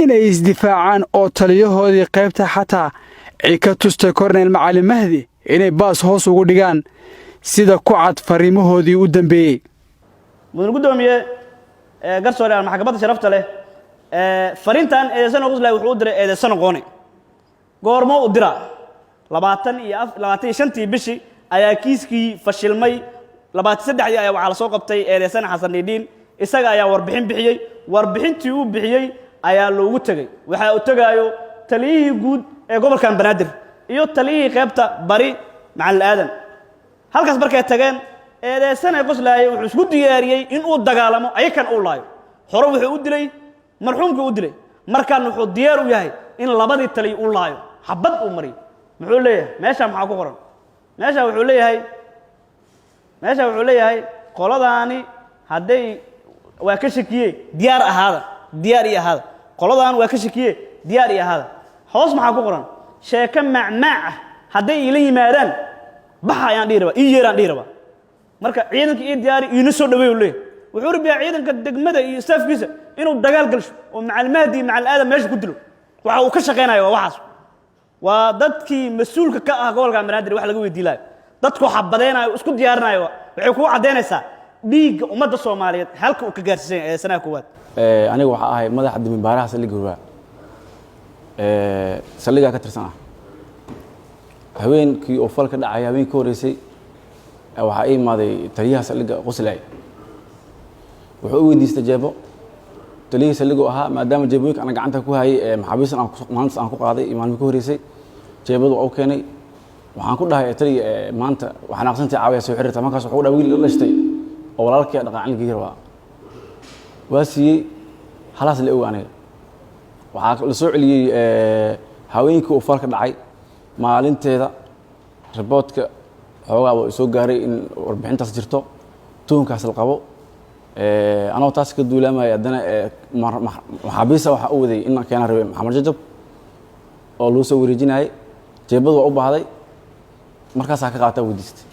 inay isdifaacaan oo taliyahoodii qaybta xataa ay ka tustay Korneyl Macalin Mahdi inay baas hoos ugu dhigaan sida ku cad fariimahoodii u dambeeyay mudane gudoomiye garsoore maxkamadda sharafta leh fariintan eedesan qoslay wuxuu u diray eedesan qoone goormo u dira 25 bishii ayaa kiiskii fashilmay 23 ayaa waxa la soo qabtay eedesan Xasan Dhiidhiin isaga ayaa warbixin bixiyay warbixintii uu bixiyay ayaa loogu tagay waxa uu tagaayo taliyihii guud ee gobolkan Banaadir iyo taliyihii qaybta bari Macalin Aadan halkaas markay tageen eedesan qoslay wuxuu isku diyaariyay in uu dagaalamo ayakan uu laayo hore wuxuu u dilay marxuumka u dilay markaan wuxuu diyaar u yahay in labadii taliy uu laayo xabad uu mari muxuu leeyahay meesha maxaa ku qoran meesha wuxuu leeyahay qoladaani haday waa ka shakiyay diyaar iyo ahaada qoladaan waa ka shakiyay diyaar iyo hada hoos maxaa ku qoran sheeko macmaac ah hadday ila yimaadaan baxa ayaan dhihi rabaa ii yeeraan dhihi rabaa marka ciidanka ii diyaari iina soo dhaweeyo leeyahay wuxuu rabiyaa ciidanka degmada iyo staafkiisa inuu dagaal galsho oo macalmaadi macal aadam meesha ku dilo waxa uu ka shaqeynayo waa waxaas waa dadkii mas'uulka ka ah gobolka Banaadir wax laga weydiilay dadku xabadeenayo isku diyaarinayo waxay ku cadeynaysaa dhiigga ummadda Soomaaliyeed halka uu ka gaarsiisay ee sanad koowaad aniga waxa ahay madaxa dimi baaraha saldhigga Hurwaa saldhigga ka tirsan haweenkii oo falka dhacay haweenkii ka horeysay waxa ay imaaday taliyaha saldhigga Qoslay wuxuu u weydiistay jeebo taliyaha saldhigga ahaa maadaama jeebooyinka ana gacanta ku hayay maxaabiistan aan ku qaaday maalmo ka horeysay jeebadu oo keenay waxaan ku dhahay taliya maanta waxaan aqsantii caawiya soo xiriirta markaas wuxuu dhaw wiil la dhashtay oo walaalkii dhaqaacilkii rabaa waa siiyey halaas la ogaanay waxaa la soo celiyey haweenkii uu falka dhacay maalinteeda riboodka xoogaa uu soo gaaray in warbixintaas jirto tuunkaas la qabo anoo taas ka duulaamay haddana maxaabiista waxaa u waday in keenan rabay maxamed jajab oo loo soo wareejinayay jeebadu waa u baahday markaasaa ka qaataa weydiistay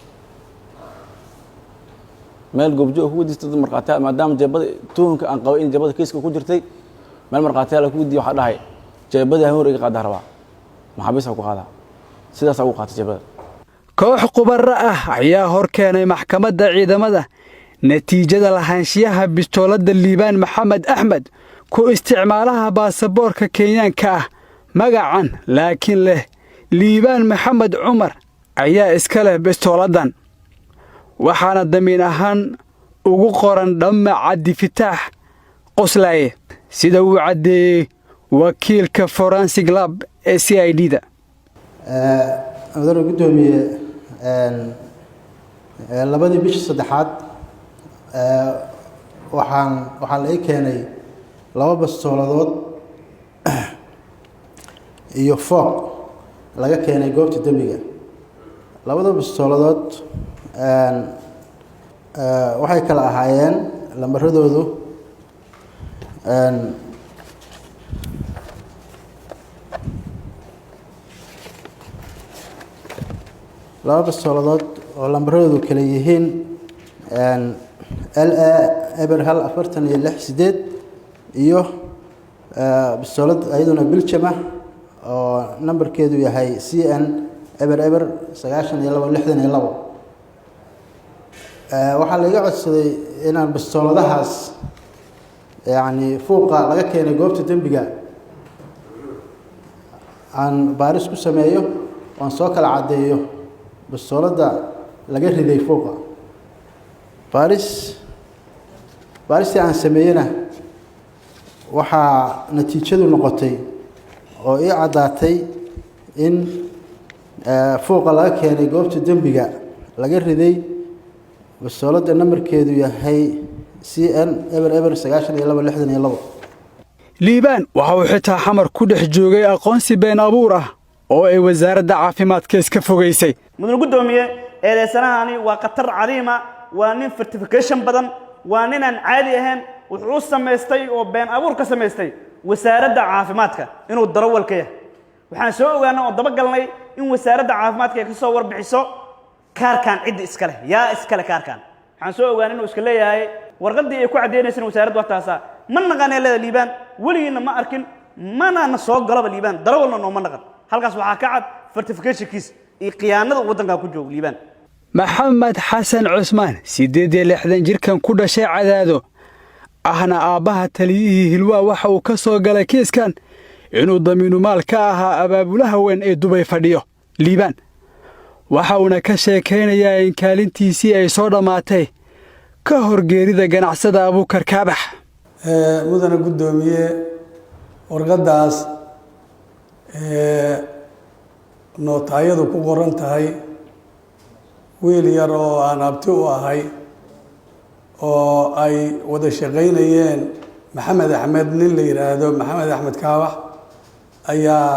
meel goobjoog ku weydiistay dad marqaatiyaal maadaama jeebada tuunka aan qabay in jeebada kiiska ku jirtay meel marqaatiyaal ku weydiiyay waxaa dhahay jeebadii haween iga qaadaa rabaa maxaabiista ku qaadaa sidaasaa ugu qaatay jeebada koox khubaro ah ayaa hor keenay maxkamadda ciidamada natiijada lahaanshiyaha bistooladda liibaan maxamed axmed ku isticmaalaha baasaboorka kenyaanka ah magacan laakiin leh liibaan maxamed cumar ayaa iska leh bistooladdan waxaana damiin ahaan ugu qoran dhamma Cabdi Fitaax Qoslaaye sida uu caddeeyey wakiilka Forensic Lab ee CID-da mudane gudoomiye labadii bishii saddexaad waxaa la ii keenay 2 bastooladood iyo fooq laga keenay goobta dembiga 2 bastooladood waxay kala ahaayeen lambaradoodu laba bastooladood oo lambaradoodu kala yihiin LA eber hal 46 iyo bastoolad ayaduna Belgium ah oo nambarkeedu yahay CN eber 9262 waxaa la iga codsaday inaan bastooladahaas yani fuuqa laga keenay goobta dembiga aan baaris ku sameeyo oon soo kala caddeeyo bastooladda laga riday fuuqa baaristii aan sameeyena waxaa natiijadu noqotay oo ii caddaatay in fuuqa laga keenay goobta dembiga laga riday bastooladda nambarkeedu yahay CN eber 9262 liibaan waxa uu xitaa xamar ku dhex joogay aqoonsi been abuur ah oo ay wasaaradda caafimaadka iska fogeysay mudane gudoomiye eedeysanahani waa qatar cadiima waa nin certification badan waa nin aan caadi ahayn wuxuu samaystay oo been abuur ka samaystay wasaaradda caafimaadka inuu darawal ka yahay waxaan soo ogaanay oo daba galnay in wasaaradda caafimaadka ay ka soo warbixiso kaarkan cid iska leh yaa iska leh kaarkan waxaan soo ogaanay inuu iska leeyahay warqadii ay ku cadeynaysan wasaaradda waxtaasa ma naqaan leeda liibaan weligiina ma arkin mana soo galaba liibaan darawalna nooma naqan halkaas waxaa ka cad certificationkiis iyo khiyaanada waddanka ku jooga liibaan maxamed xasan cusmaan 68 jirkan ku dhashay Cadaado ahna aabaha taliyihii Hilwaa waxa uu ka soo galay kiiskan inuu damiino maal ka ahaa abaabulaha weyn ee Dubai fadhiyo liibaan waxa uu ka sheekeynayaa in kaalintiisii ay soo dhamaatay ka hor geerida ganacsada Abuukar Kaabax mudane gudoomiye warqadaas nootayadu ku qoran tahay wiil yar oo aan abti u ahay oo ay wada shaqaynayeen maxamed axmed nin la yiraahdo maxamed axmed Kaabax ayaa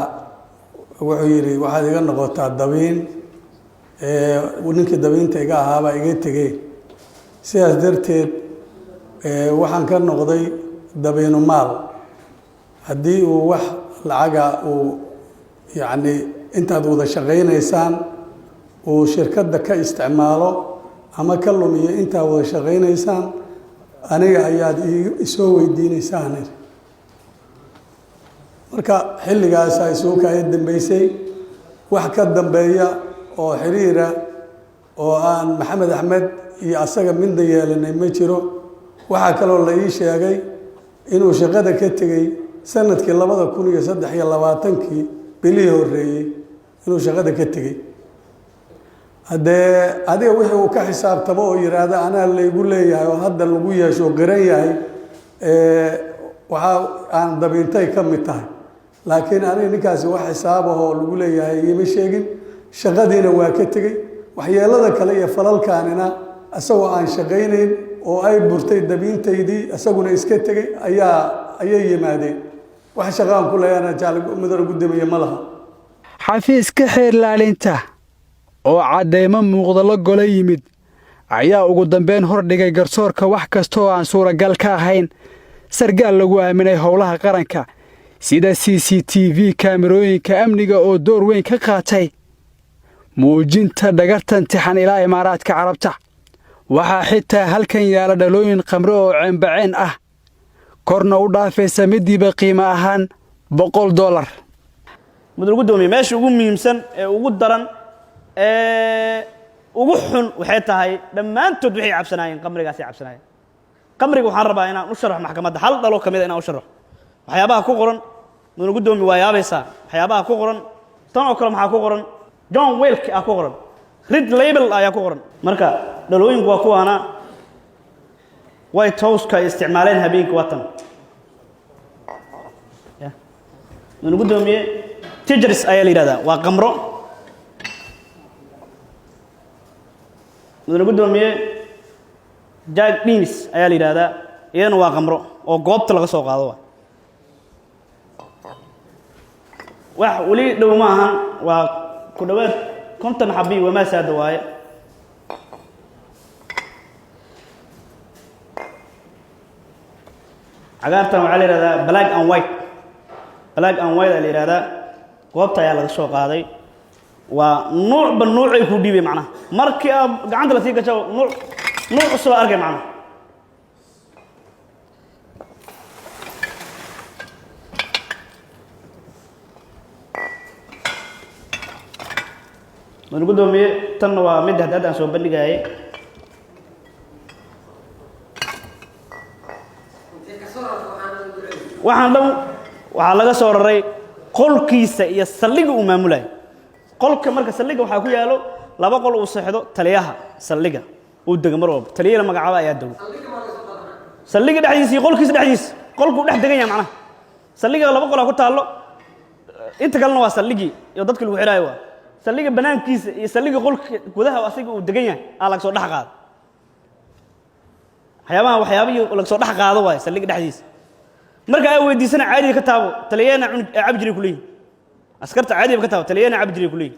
wuxuu yiri waxaad iga noqotaa dabiin ninkii dabiinta iga ahaaba iga tegay sidaas darteed waxaan ka noqday dabiino maal haddii uu wax lacaga uu yacni intaad wada shaqaynaysaan uu shirkadda ka isticmaalo ama ka lumiyo intaad wada shaqaynaysaan aniga ayaad isoo weydiinaysaan marka xilligaasaa isugu kaya dambeysay wax ka dambeeya oo xiriira oo aan maxamed axmed iyo asaga midna yeelanay ma jiro waxaa kaloo la ii sheegay inuu shaqada ka tegey sanadkii 2023 bilihii horreeyey inuu shaqada ka tegey haddee adiga wixii uu ka xisaabtamo oo yidhaahda anaa laygu leeyahay oo hadda lagu yeesho qiran yahay waxaa aan dabiintay ka mid tahay laakiin aniga ninkaasi wax xisaab ahoo lagu leeyahay iima sheegin shaqadiina waa ka tegey waxyeelada kale iyo falalkaanina isagoo aan shaqaynayn oo ay burtay dabiintaydii isaguna iska tegey ayay yimaadeen wax shaqaan ku leeyana mudane gudoomiye ma laha xafiiska xeerlaalinta oo cadeymo muuqda la gola yimid ayaa ugu dambeyn hordhigay garsoorka wax kasta oo aan suuragal ka ahayn sargaal lagu aaminay howlaha qaranka sida CCTV kaamirooyinka amniga oo door weyn ka qaatay muujinta dhagarta imtixaan ilaa Imaaraadka Carabta waxaa xitaa halkan yaala dhalooyin qamro oo cembaceen ah korna u dhaafaysa midiiba qiimo ahaan $100 mudane gudoomiye meesha ugu muhiimsan ee ugu daran ugu xun waxay tahay dhammaantood waxay cabsanaayeen qamrigaas ay cabsanaayeen qamriga waxaan rabaa inaan u sharaxo maxkamadda hal dhalo kamid inaan u sharaxo waxyaabaha ku qoran mudane gudoomiye waa yaabaysaa waxyaabaha ku qoran tan oo kale maxaa ku qoran John Welk ku qoran red label ayaa ku qoran marka dhalooyinku waa kuwaana White House ka isticmaaleen habeenka watan mudane gudoomiye Tigris ayaa la yiraahdaa waa qamro mudane gudoomiye Jack Daniels ayaa la yiraahdaa iyana waa qamro oo goobta laga soo qaado wax wali dhow ma ahan waa ku dhawaad 50 xabbi wama saada waaye cagaartan waxa la yiraahdaa black and white la yiraahdaa goobta ayaa laga soo qaaday waa nooc ay ku dhiibay macnaha markii aad gacanta la sii gasho nooc cusub arkay macnaha mudane gudoomiye tan waa mid hadda aan soo bandhigayay waxaan dhan waxaa laga soo raray qolkiisa iyo saldhiga uu maamulay qolka marka saldhiga waxaa ku yaalo laba qol uu saxdo taliyaha saldhiga uu dega mar walba taliyaha magacaaba ayaa dego saldhiga dhexdiisa iyo qolkiisa dhexdiisa qolku dhex degan yahay macnaha saldhiga laba qol ku taalo inta kalena waa saldhigi iyo dadka lagu xiraayo waa saldhiga banaankiisa iyo saldhiga qolka gudaha asiga uu degan yahay aa laga soo dhex qaado waxyaabaha laga soo dhex qaado waay saldhiga dhexdiisa marka ay weydiisana caadi ka taabo taliyana cabjiri kuleey askarta caadi ka taabo taliyana cabjiri kuleey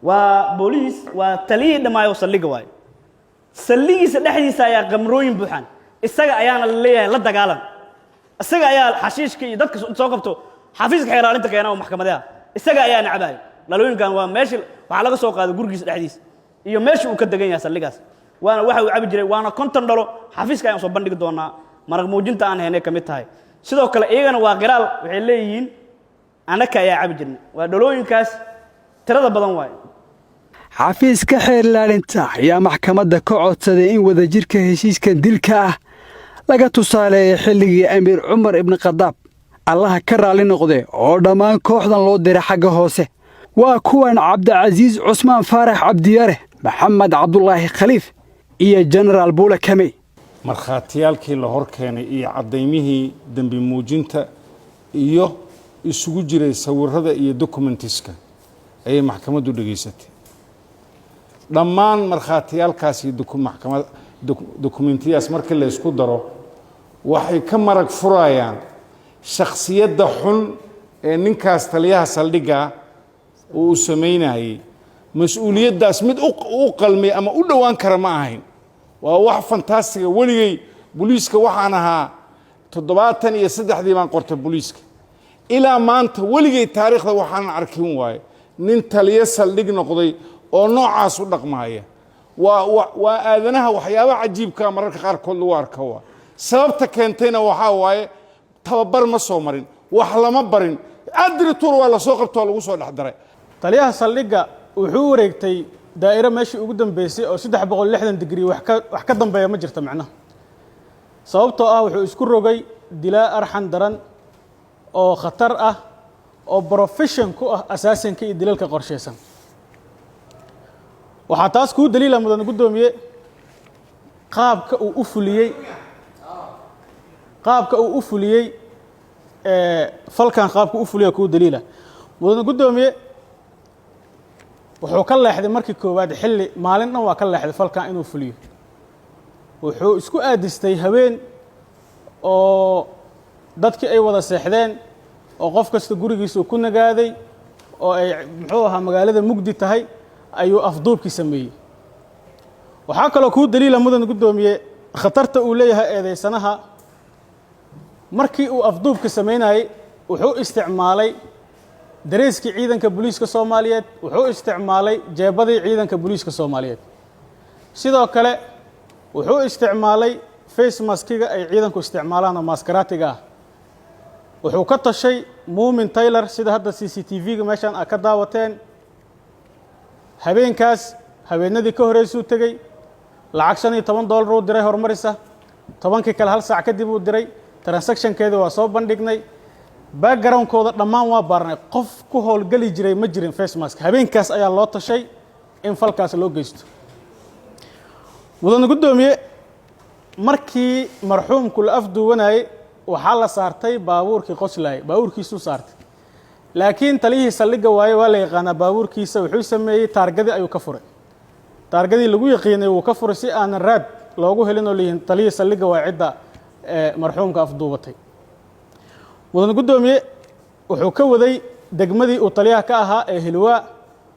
waa booliis waa taliye dhamaayo saldhiga waay saldhigiisa dhexdiisa ayaa qamrooyin buuxan isaga ayaana la leeyahay la dagaalan isaga ayaa xashiishka iyo dadka soo qabto xafiiska xeeraalinta keena oo maxkamadaha isaga ayaa nacabayo lalooyinkan waa meeshii waxa laga soo qaado gurigiisa dhexdiisa iyo meeshii uu ka degan yahay saldhigaas waana waxa uu cabi jiray waana 50 dhalo xafiiska ayaan soo bandhigi doonaa marag muujinta aan haynay kamid tahay sidoo kale iyagana waa qiraal waxay leeyihiin anaka ayaa cabi jirnay waa dhalooyinkaas tirada badan waay xafiiska xeerlaalinta ayaa maxkamadda ka codsaday in wadajirka heshiiskan dilka ah laga tusaaleeyay xilligii amiir cumar ibn khadaab allaha ka raali noqde oo dhammaan kooxdan loo diray xagga hoose waa kuwan cabdicasiis cusmaan faarax cabdiyare maxamed cabdulaahi khaliif iyo jenaraal buule kamey markhaatiyaalkii la hor keenay iyo cadaymihii dambi muujinta iyo isugu jiray sawirrada iyo documentiska ayay maxkamaddu dhageysatay dhammaan markhaatiyaalkaasi dokumentiyaas markii la isku daro waxay ka marag furayaan shakhsiyadda xun ee ninkaas taliyaha saldhigga uu samaynayay mas-uuliyaddaas mid u qalmay ama u dhowaan kara ma ahayn waa wax fantastiga weligay booliiska waxaan ahaa 73 baan qortay booliiska ilaa maanta weligay taariikhda waxaanan arkin waaye nin taliyo saldhig noqday oo noocaas u dhaqmaaya waa aadanaha waxyaaba cajiibka mararka qaarkood lagu arka waa sababta keentayna waxaa waaye tababar ma soo marin wax lama barin adrituur waa lasoo qabto oo lagu soo dhex daray taliyaha saldhigga wuxuu wareegtay daa'iro meeshii ugu dambeysay oo 360 digrii wax ka dambeeya ma jirto macnaha sababtoo ah wuxuu isku rogay dilaa arxan daran oo khatar ah oo profession ku ah asaasinka iyo dilalka qorsheysan waxaa taas kuu daliila mudan gudoomiye qaabka uu u fuliyey falkan qaabka u fuliya kuu daliila mudan gudoomiye wuxuu ka leexday markii koowaad xilli maalin dhan waa ka leexday falkan inuu fuliyo wuxuu isku aadistay habeen oo dadkii ay wada seexdeen oo qof kasta gurigiisa ku nagaaday oo ay muxuu ahaa magaalada mugdi tahay ayuu afduubkii sameeyey waxaa kaloo kuu daliila mudan gudoomiye khatarta uu leeyahay eedeysanaha markii uu afduubka sameynayay wuxuu isticmaalay dareeskii ciidanka booliiska Soomaaliyeed wuxuu isticmaalay jeebadii ciidanka booliiska Soomaaliyeed sidoo kale wuxuu isticmaalay face maskiga ay ciidanku isticmaalaan oo maskaraatiga ah wuxuu ka tashay Muumin Taylor sida hadda CCTV-ga meeshan ka daawateen habeenkaas habeenadii ka horeysuu tagay lacag $15 uu diray horumarisa 10kii kale hal saac kadib uu diray transactionkeeda waa soo bandhignay background-kooda dhammaan waa baarnay qof ku howlgali jiray ma jirin face mask habeenkaas ayaa loo tashay in falkaas loo geysto mudan gudoomiye markii marxuumku la afduwanayay waxaa la saartay baabuurkii qoslay baabuurkiisu saartay laakiin taliyihii saldhigga waaye waa la yaqaanaa baabuurkiisa wuxuu sameeyey taargadii ayuu ka furay taargadii lagu yaqiinay wuu ka furay si aan raad loogu helin oo leeyahay taliyihii saldhigga waa cidda marxuumka afduubatay mudan gudoomiye wuxuu ka waday degmadii uu taliyaha ka ahaa ee Hilwaa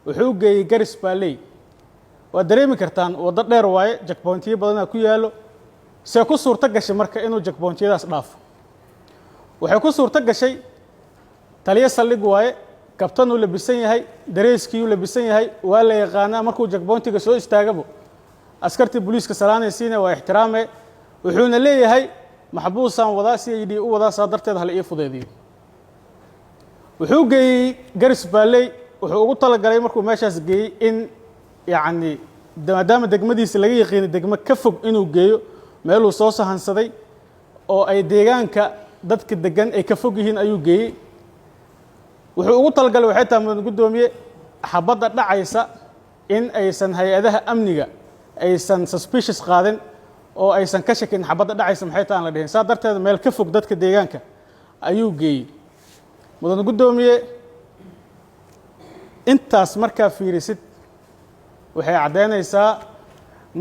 wuxuu geeyay Garis Valley waa dareemi kartaan wada dheer waaye checkpointiyo badan ku yaalo see ku suurta gashay marka inuu checkpointiyadaas dhaafo waxay ku suurta gashay taliye saldhig waaye kabtan uu labisan yahay dareeskii uu labisan yahay waa la yaqaanaa markuu checkpointiga soo istaagabo askartii booliiska salaanaysiina waa ixtiraame wuxuuna leeyahay maxbuusan wadaa si ay u wadaa saadarteed hal ii fudeediyo wuxuu geeyay Garis Valley wuxuu ugu talagalay markuu meeshaas geeyay in yaani maadaama degmadiisa laga yaqiin degmo ka fog inuu geeyo meel uu soo sahansaday oo ay deegaanka dadka degan ay ka fog yihiin ayuu geeyay wuxuu ugu talagalay waxay tahay mudan gudoomiye xabadda dhacaysa in aysan hay'adaha amniga aysan suspicious qaadin oo aysan ka shakin xabadda dhacaysa maxay tahay aan la dhihin saa darteed meel ka fog dadka deegaanka ayuu geeyay mudan gudoomiye intaas markaa fiirisid waxay cadeynaysaa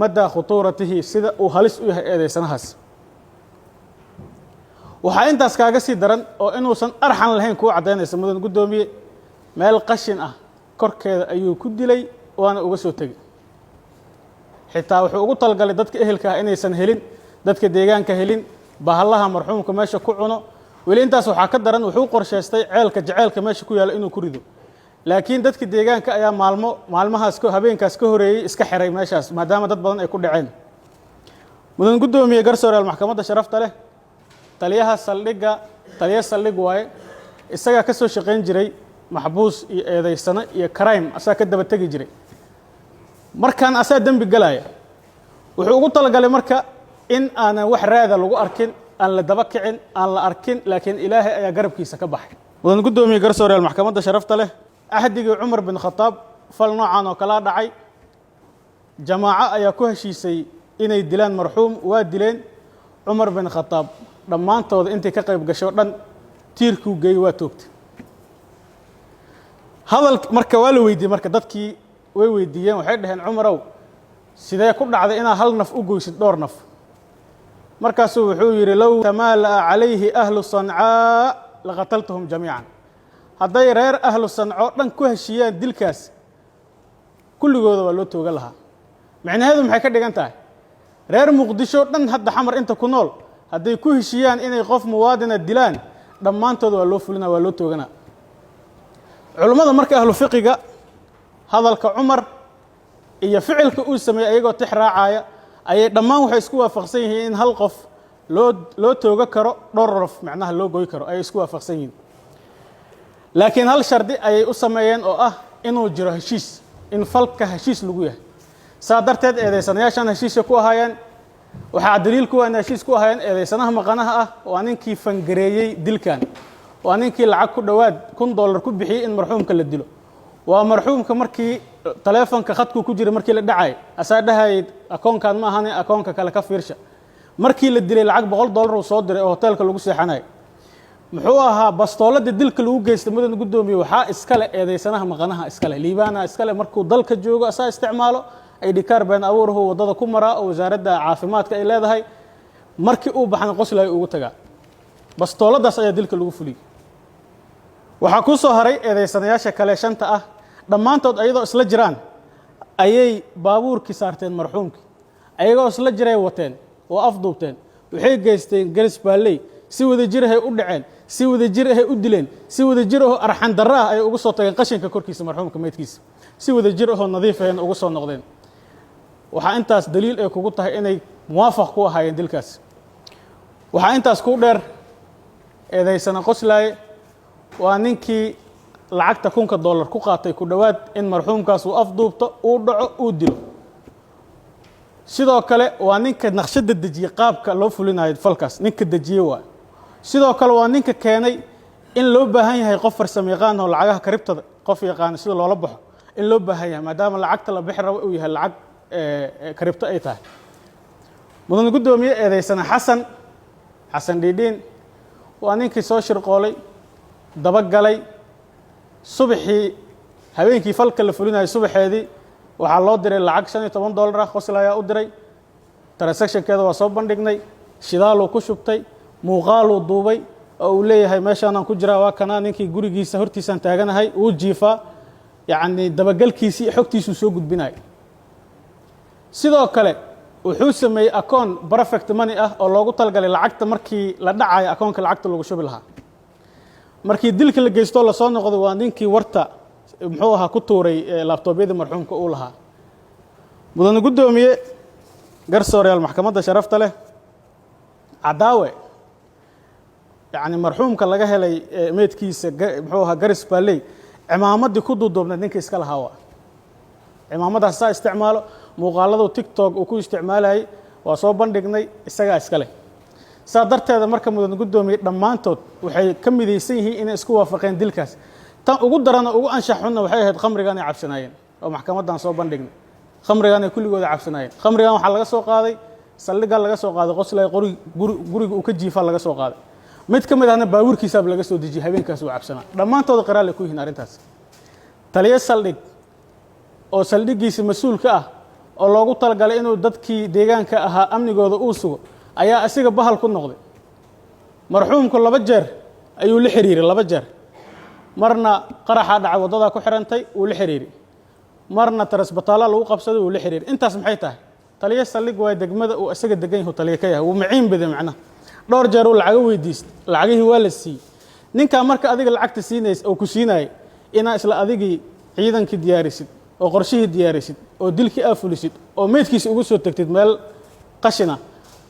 madda khutuuratihi sida uu halis u yahay eedeysanahaas waxaa intaas kaaga sii daran oo inuusan arxan lahayn kuwa cadeynaysa mudan gudoomiye meel qashin ah korkeeda ayuu ku dilay waana uga soo tegay xitaa wuxuu ugu talgalay dadka ehelka ah inaysan helin dadka deegaanka helin bahallaha marxuumka meesha ku cuno weli intaas waxaa ka daran wuxuu qorsheystay ceelka meesha ku yaala inuu ku rido laakiin dadka deegaanka ayaa maalmahaas habeenkaas ka horeeyay iska xiray meeshaas maadaama dad badan ay ku dhaceen mudan gudoomiye garsoorayaal maxkamadda sharafta leh taliyaha saldhigga taliye saldhig waaye isagaa ka soo shaqayn jiray maxbuus iyo eedeysano iyo crime asaa ka daba tegi jiray markaan asaa dembi galaya wuxuu ugu talagalay marka in aanan wax raada lagu arkin aan la daba kicin aan la arkin laakiin ilaahay ayaa garabkiisa ka baxay mudan gudoomiye garsoorayaal maxkamadda sharafta leh ahdigii Umar bin Khattab fal noocan oo kala dhacay jamaaca ayaa ku heshiisay inay dilaan marxuum waa dileen Umar bin Khattab dhammaantood intii ka qayb gasho dhan tiirkuu geey waa toogtay hadal marka waa la weydiiyay marka dadkii way weydiiyeen waxay dhaheen Umarow sidee ku dhacday inaa hal naf u goysid dhowr naf markaasuu wuxuu yiri law tamala alayhi ahlu Sanaa laqataltuhum jamiican hadday reer ahlu Sanaa dhan ku heshiyaan dilkaas kulligooda waa loo tooga lahaa macnaheedu maxay ka dhigan tahay reer Muqdisho dhan hadda xamar inta ku nool hadday ku heshiyaan inay qof muwaadina dilaan dhammaantooda waa loo fulinaa waa loo tooganaa culummada marka ahlu fiqiga hadalka cumar iyo ficilka uu sameeyey ayagoo tix raacaya ayay dhammaan waxay isku waafaqsan yihiin in hal qof loo tooga karo dhowr rof macnaha loo goy karo ayay isku waafaqsan yihiin laakiin hal shardi ayay u sameeyeen oo ah inuu jiro heshiis in falka heshiis lagu yahay saa darteed eedaysanayaashan heshiisya ku ahaayeen waxaa daliil ku in heshiis ku ahaayeen eedaysanaha maqanaha ah waa ninkii fangareeyey dilkan waa ninkii lacag ku dhowaad $1,000 ku bixiyey in marxuumka la dilo waa marxuumka markii taleefanka khadku ku jiray markii la dhacay asaa dhahayay akoonkan ma ahan akoonka kale ka fiirsha markii la dilay lacag $100 uu soo diray oo hoteelka lagu seexanay muxuu ahaa bastoolada dilka lagu geystay mudan gudoomiye waxaa iskale eedaysanaha maqanaha iskale liibaana iskale markuu dalka joogo asaa isticmaalo ay dhikaar been abuurahu wadada ku maraa oo wasaaradda caafimaadka ay leedahay markii uu baxna qoslay ugu tagaa bastooladaas ayaa dilka lagu fuliyay waxaa ku soo haray eedaysanayaasha kale shanta ah dhammaantood ayadoo isla jiraan ayay baabuurkii saarteen marxuumkii ayagoo isla jiray wateen oo afduubteen waxay geysteen galis baalley si wada jir ahay u dhaceen si wada jir ahay u dileen si wada jir oo arxan darro ah ay ugu soo tageen qashinka korkiisa marxuumka meydkiisa si wada jir oo nadiif ah ugu soo noqdeen waxaa intaas daliil ay kugu tahay inay muwaafaq ku ahaayeen dilkaas waxaa intaas ku dheer eedaysana qoslaaye waa ninkii lacagta $1,000 ku qaatay ku dhowaad in marxuumkaas uu afduubto uu dhaco uu dilo sidoo kale waa ninka naqshada dejiyey qaabka loo fulinayo falkaas ninka dejiyey waa sidoo kale waa ninka keenay in loo baahan yahay qof farsamo yaqaan oo lacagaha karibtada qof yaqaan sida loola baxo in loo baahan yahay maadaama lacagta la bixi rabo uu yahay lacag karibto ay tahay mudan gudoomiye eedaysana xasan dhiidhiin waa ninkii soo shirqoolay dabagalay subaxii habeenkii falka la fulinayo subaxeedii waxaa loo diray lacag $15 ah qosl ayaa u diray transactionkeeda waa soo bandhignay shidaaluu ku shubtay muuqaaluu duubay oo uu leeyahay meeshaanaan ku jiraa waa kanaa ninkii gurigiisa hortiisaan taaganahay uu jiifaa yacni dabagalkiisii xogtiisuu soo gudbinaya sidoo kale wuxuu sameeyey akoon perfect money ah oo loogu talgalay lacagta markii la dhacayo akoonka lacagta lagu shubi lahaa markii dilka la geysto la soo noqday waa ninkii warta muxuu ahaa ku tuuray laptoobyada marxuumka uu lahaa mudan gudoomiye garsooreyaal maxkamadda sharafta leh cadaawe yacni marxuumka laga helay meedkiisa muxuu ahaa garis baalley cimaamadii ku duuduubnayd ninka iska lahaa waa cimaamadaas saa isticmaalo muuqaaladu tiktok uu ku isticmaalayay waa soo bandhignay isagaa iskale saa darteeda marka mudan gudoomiye dhammaantood waxay ka midaysan yihiin inay isku waafaqeen dilkaas tan ugu darana ugu anshax xunna waxay ahayd khamrigan ay cabsanaayeen oo maxkamaddan soo bandhignay khamrigan ay kulligooda cabsanaayeen khamrigan waxaa laga soo qaaday saldhigga laga soo qaaday qoslay guriga uu ka jiifa laga soo qaaday mid ka mid ahna baabuurkiisaaba laga soo dejiyey habeenkaas uu cabsanaa dhammaantooda qiraal ay ku yihiin arrintaas taliye saldhig oo saldhiggiisa mas-uulka ah oo loogu talagalay inuu dadkii deegaanka ahaa amnigooda uu sugo ayaa asiga bahal ku noqday marxuumku 2 jeer ayuu la xiriiray 2 jeer marna qaraxa dhacay wadada ku xirantay uu la xiriiray marna tarasbataala lagu qabsaday uu la xiriiray intaas maxay tahay taliye saldhig waa degmada uu isaga degan yahay taliye ka yahay uu maciin baday macnaha dhowr jeer uu lacag weydiistay lacagihii waa la siiyey ninka marka adiga lacagta siinaysa oo ku siinay inaa isla adigii ciidankii diyaarisid oo qorshihii diyaarisid oo dilkii aafulisid oo meedkiisa ugu soo tagtid meel qashina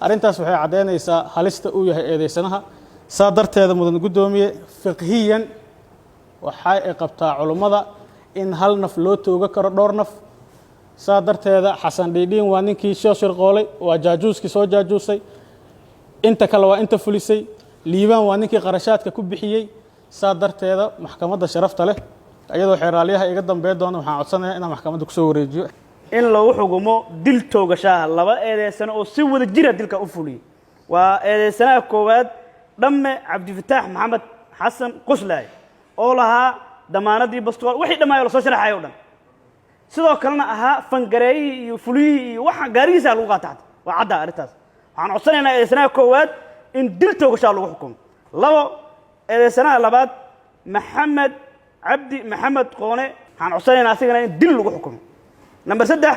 arrintaas waxay cadeynaysaa halista uu yahay eedeysanaha saa darteeda mudan gudoomiye fiqhiyan waxa ay qabtaa culimada in hal naf loo tooga karo dhowr naf saa darteeda xasan dhiidhiin waa ninkii soo shirqoolay waa jaajuuskii soo jaajuusay inta kale waa inta fulisay liibaan waa ninkii qarashaadka ku bixiyey saa darteeda maxkamadda sharafta leh iyadoo xeeraalyaha iga dambeey doona waxaan codsanayaa inaan maxkamadda kusoo wareejiyo in lagu xukumo dil toogashaha 2 eedeysano oo si wada jira dilka u fuliyay waa eedeysanaha koowaad dhamme cabdifataax maxamed xasan qoslaay oo lahaa damaanadii bastool wixii dhammaayay soo sharaxay oo dhan sidoo kalena ahaa fangareeyii iyo fuliyii iyo waxa gaarigiisa lagu qaatay waa cadda arrintaas waxaan codsanaynaa eedeysanaha koowaad in dil toogashaha lagu xukumo 2 eedeysanaha labaad maxamed cabdi maxamed qoone waxaan codsanaynaa asigana in dil lagu xukumo number 3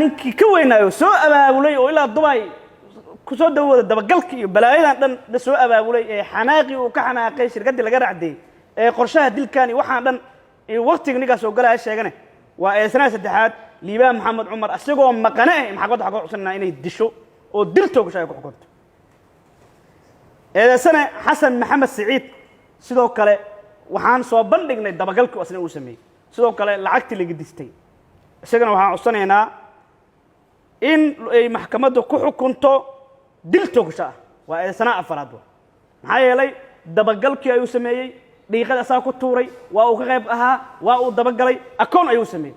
ninkii ka weynaayo soo abaabulay oo ilaa Dubai kusoo dawooda dabagalka iyo balaayadan dhan la soo abaabulay ee xanaaqii uu ka xanaaqay shirkaddii laga racday ee qorshaha dilkan iyo waxaan dhan iyo waqtiga ninkaas oo galaya sheegane waa eedsanaha saddexaad liibaan maxamed cumar asagoo maqane ah maxkamadda waxaa ka codsanayna inay disho oo dil toogasho ay ku xukunto eedeysane xasan maxamed siciid sidoo kale waxaan soo bandhignay dabagalkii asna uu sameeyey sidoo kale lacagtii laga distay isagana waxaan codsanaynaa in ay maxkamaddu ku xukunto dil toogasho ah waa eedeysanaha afaraad maxaa yeelay dabagalkii ayuu sameeyey dhiiqada asaa ku tuuray waa uu ka qayb ahaa waa uu dabagalay akoon ayuu sameeyey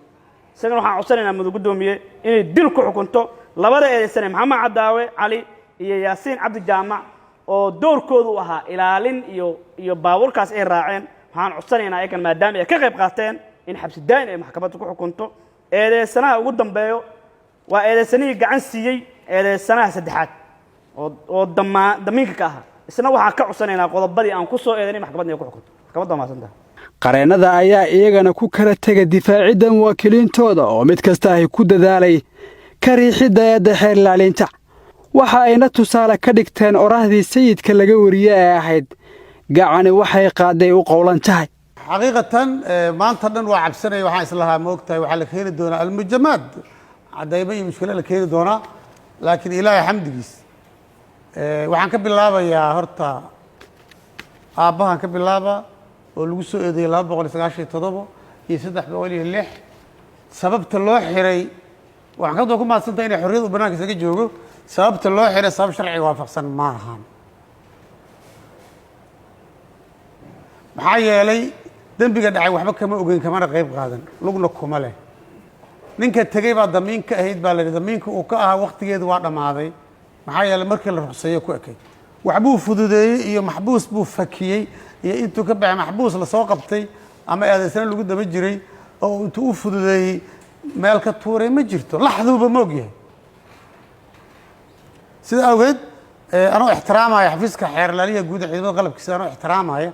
isagana waxaan codsanaynaa mudug guddoomiye inay dil ku xukunto labada eedeysane maxamed cadaawe cali iyo yaasiin cabdi jaamac oo doorkoodu u ahaa ilaalin iyo baabuurkaas ay raaceen waxaan codsanaynaa ayagan maadaama ay ka qayb qaateen in xabsi daa'in ay maxkamadda ku xukunto eedeysanaha ugu dambeeyo waa eedeysanihii gacan siiyey eedeysanaha saddexaad oo damiinka ka ahaa isna waxaan ka codsanaynaa qodobadii aan ku soo eedanay maxkamadda inay ku xukunto maxkamadda waa mahadsantahay qareennada ayaa iyagana ku kala tega difaacidda muwaakiliintooda oo mid kasta ay ku dadaalay ka riixidda eedda xeer ilaalinta waxa ayna tusaale ka dhigteen orahdii sayidka laga wariye ee ahayd gacani waxay qaaday u qowlan tahay xaqiiqatan maanta dhan waa cabsanaya waxaan islahaa ma ogtahay waxaa la keeni doonaa almujamaad cadaymo iyo mushkilo la keeni doonaa laakiin ilaahay xamdigiis waxaan ka bilaabayaa horta aabbahan ka bilaaba oo lagu soo eedeeyey 297 iyo 306 sababta loo xiray waxaan ka ku maadsantahay inay xorriyad u banaanka isaga joogo sababta loo xiray sabab sharciga waafaqsan ma ahan maxaa yeelay dembiga dhacay waxba kama ogeyn kamana qayb qaadan lugna kuma leh ninka tegey baa damiin ka ahayd baa la yidhi damiinka uu ka ahaa waqtigeedu waa dhammaaday maxaa yeelay markii la ruqseeyo ku ekay waxbuu fududeeyey iyo maxbuus buu fakiyey iyo intuu ka baxay maxbuus lasoo qabtay ama eedaysana lagu daba jiray oo intuu u fududeeyey meel ka tuuray ma jirto laxduuba ma ogyahay sida awgeed anoo ixtiraamaya xafiiska xeer ilaaliyaha guud ee ciidamada qalabkiisa anoo ixtiraamaya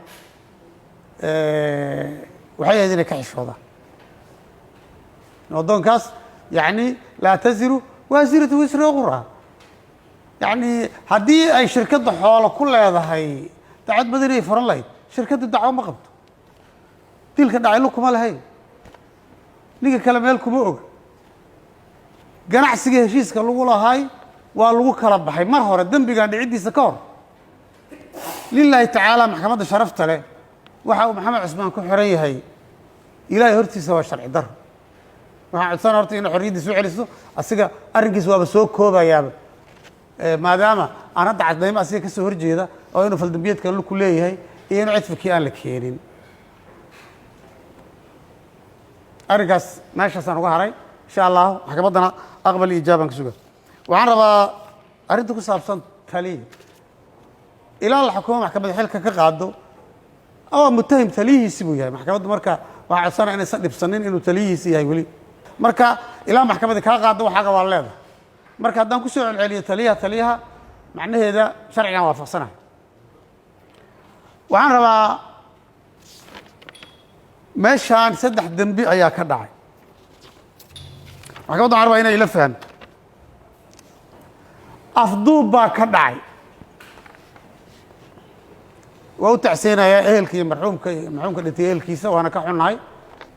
waxay ahayd inay ka xishoodaan waddoonkaas yacni laa taziru waasiratu wisra ukhraa yacni haddii ay shirkadda xoolo ku leedahay dacwad badan inay furan lahayd shirkaddu dacwo ma qabto dilka dhacay lug kuma lahayn ninka kale meel kuma oga ganacsiga heshiiska lagu lahaay waa lagu kala baxay mar hore dembigan dhiciddiisa ka hor lilaahi tacaala maxkamadda sharafta leh waxa uu maxamed cusmaan ku xiran yahay ilaahay hortiisa waa sharci daro waxaan codsana horta inay xorriyaddiisa u celiso asiga arrinkiisa waaba soo koobayaaba maadaama aan hadda cadaymo asiga ka soo horjeeda oo inuu faldambiyeedkan lugku leeyahay iyo inuu cidfikii aan la keenin arrinkaas meeshaasaan uga haray insha allahu maxkamaddana aqbal iyo ijaabaan ka suga waxaan rabaa arrinta ku saabsan taliya ilaa la xukumo maxkamadda xilka ka qaado oo mutahim taliyihiisi buu yahay maxkamaddu marka waxaa codsana inaysan dhibsanin inuu taliyihiisi yahay weli marka ilaa maxkamadda kaa qaado waxaaga waa leedahay marka haddaan ku soo celceliyo taliyaha macnaheeda sharcigan waafaqsanahay waxaan rabaa meeshaan 3 dembi ayaa ka dhacay maxkamadda waxaan rabaa inay ila fahamto afduub baa ka dhacay waa u tacseenayaa ehelka iyo marxuumka dhintay ehelkiisa waana ka xunnahay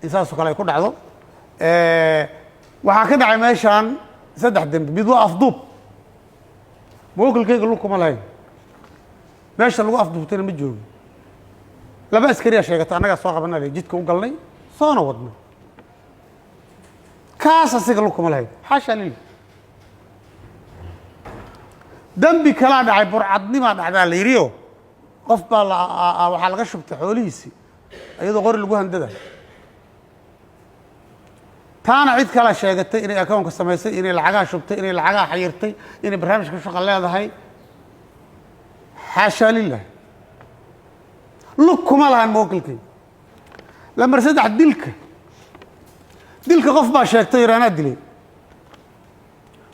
in saasoo kale ay ku dhacdo waxaa ka dhacay meeshaan 3 dembi mid waa afduub mawakilkayga lug kuma lahayn meesha lagu afduubtayna ma joogin 2 askariyaa sheegata annagaa soo qabana le jidka u galnay soona wadnay kaas asiga lug kuma lahayn xaasha lil dembi kalaa dhacay burcadnimaa dhacdaa la yidhiyo qof baa waxaa laga shubtay xoolihiisii iyadoo qori lagu handada taana cid kala sheegatay inay akoonka samaysay inay lacagaha shubtay inay lacagaha xayirtay inay barnaamijka shaqa leedahay xaashaa lilah lug kuma lahan mawakilkay lambar 3 dilka qof baa sheegtay yidhi anaa dilay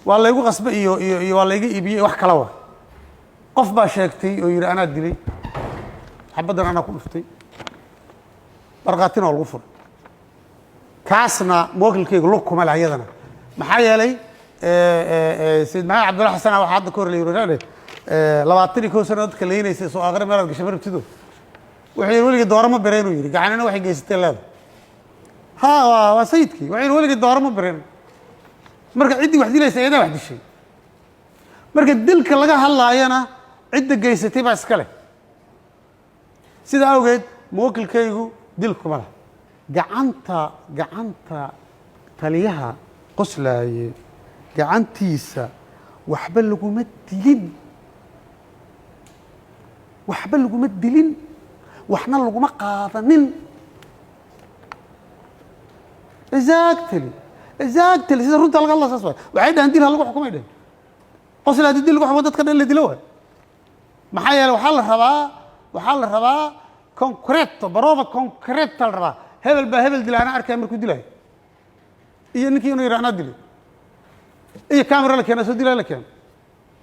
waa laygu qasba iyo waa layga iibiyey wax kala wa qof baa sheegtay oo yidhi anaa dilay xabaddan anaa ku dhuftay barqaatina waa lagu furay kaasna mawakilkayga lug kuma laha iyadana maxaa yeelay sayid maxamed cabdulla xasan waxaa hadda ka hor la yiri 21 sano dadka leenaysay soo aqri meelaad gashay marabtido wuxuu yiri weligii dooro ma bareen uu yiri gacanina waxay geysatay leeda ha waa sayidkii wuxuu yiri weligii dooro ma bareen marka ciddii wax dilaysa ayada wax dishay marka dilka laga hadlaayana cidda geysatay baa iska leh sida awgeed muwakilkaygu dilku ma laha gacanta taliyaha qoslaaye gacantiisa waxba laguma dilin waxna laguma qaadanin exactly sida runta laga hadla saas waay waxay dhahan dil ha lagu xukumay dhehen qosla haddii dil lagu xukumo dadka dhan la dilo waay maxaa yeele waxaa la rabaa concreto barova concreta la rabaa hebel baa hebel dila anaa arkaya markuu dilayo iyo ninkii inuu yidhi anaa dilay iyo camera la keena soo dilaa la keena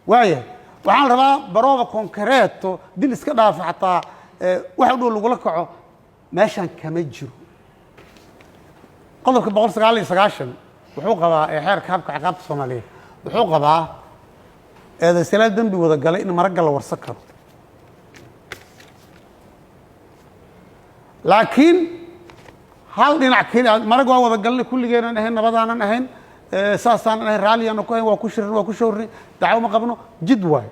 waayahay waxaan rabaa barova concreto dil iska dhaafa xataa wax u dhow lagula kaco meeshaan kama jiro qodobka 199 wuxuu qabaa xeerka habka ciqaabta Soomaaliyeed wuxuu qabaa eedaysanaad dambi wada galay in marag la warsan karo laakiin hal dhinac kale marag waa wada galay kulligeenan ahayn nabadaanan ahayn saasaan ahayn raaliyan ku ahayn waa ku shirin waa ku showrin dacwo ma qabno jid waay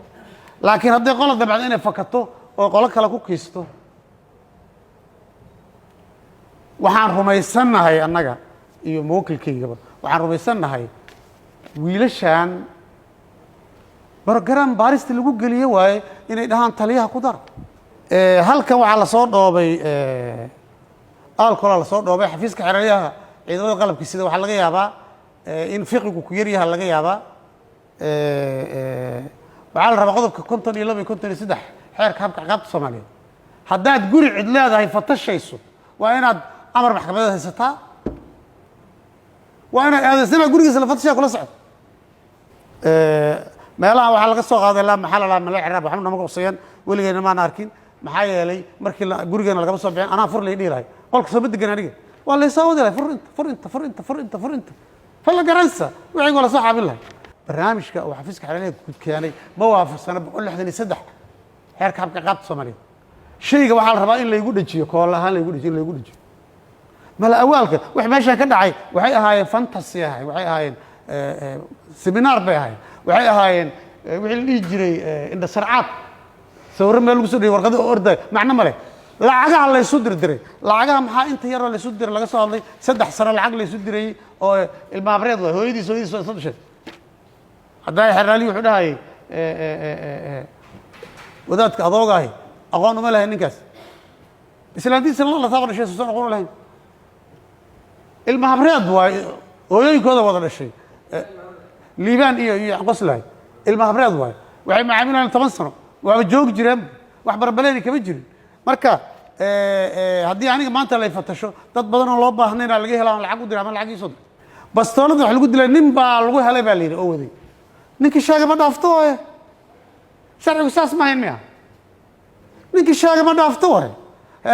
laakiin haddii qolo dabcad inay fakato oo qolo kale ku kiisto waxaan rumaysanahay annaga iyo muwakilkaygaba waxaan rumaysanahay wiilashan program baarista lagu geliye waaye inay dhahaan taliyaha ku dar halkan waxaa lasoo dhoobay alcohol la soo dhoobay xafiiska xeralyaha ciidamada qalabka sida waxaa laga yaabaa in fiqigu ku yaryaha laga yaabaa waxaa la rabaa qodobka 52 iyo 53 xeerka habka ciqaabta Soomaaliyeed haddaad guri cid leedahay fatashayso waa inaad amar maxkamadeed haysataa waa inaad aadaysana gurigiisa la fatashaa kula socdo meelaha waxaa laga soo qaaday maxaa la mala xiraab waxba nama qorsayeen weligeena maan arkin maxaa yeelay markii gurigeena lagama soo bixin anaa fur lay dhiilahay qolka soo badegan aniga waa la soo waday fur inta fala garansa wixii wala soo xaabin lahay barnaamijka oo xafiiska xeralyaha ku keenay ma waafaqsana 163 xeerka habka ciqaabta Soomaaliyeed shayga waxaa la rabaa in la igu dhajiyo kool ahaan la igu dhajiyo mala awaalka wax meesha ka dhacay waxay ahaayeen fantasy waxay ahaayeen seminar bay ahaayeen waxay ahaayeen wixii la dhihi jiray indha sarcaad sawirro meel lagu soo dhigay warqado orday macno male lacagaha la isu dirdiray lacagaha maxaa inta yar la isu diray laga soo hadlay 3 sano lacag la isu diray oo ilma abreed waa hooyadiis soo dhashay hadday xeraali wuxuu dhahay wadaadka adoogahay aqoon uma lahayn ninkaas islaantiisa la taaba dhashay soo aqoon lahayn ilma abreed waa hooyooyinkooda wada dhashay liibaan iyo qoslahay ilma abreed waa waxay macaamilaan 10 sano waaba joog jireen wax barbaleeni kama jirin marka haddii aniga maanta la fatasho dad badan oo loo baahnayna laga helaan lacag u diray ama lacag isoo bastoolada wax lagu dilay nin baa lagu helay baa leeyahay oo waday ninkii shaaga ma dhaafto way sharcigu saas ma hayn miya ninkii shaaga ma dhaafto way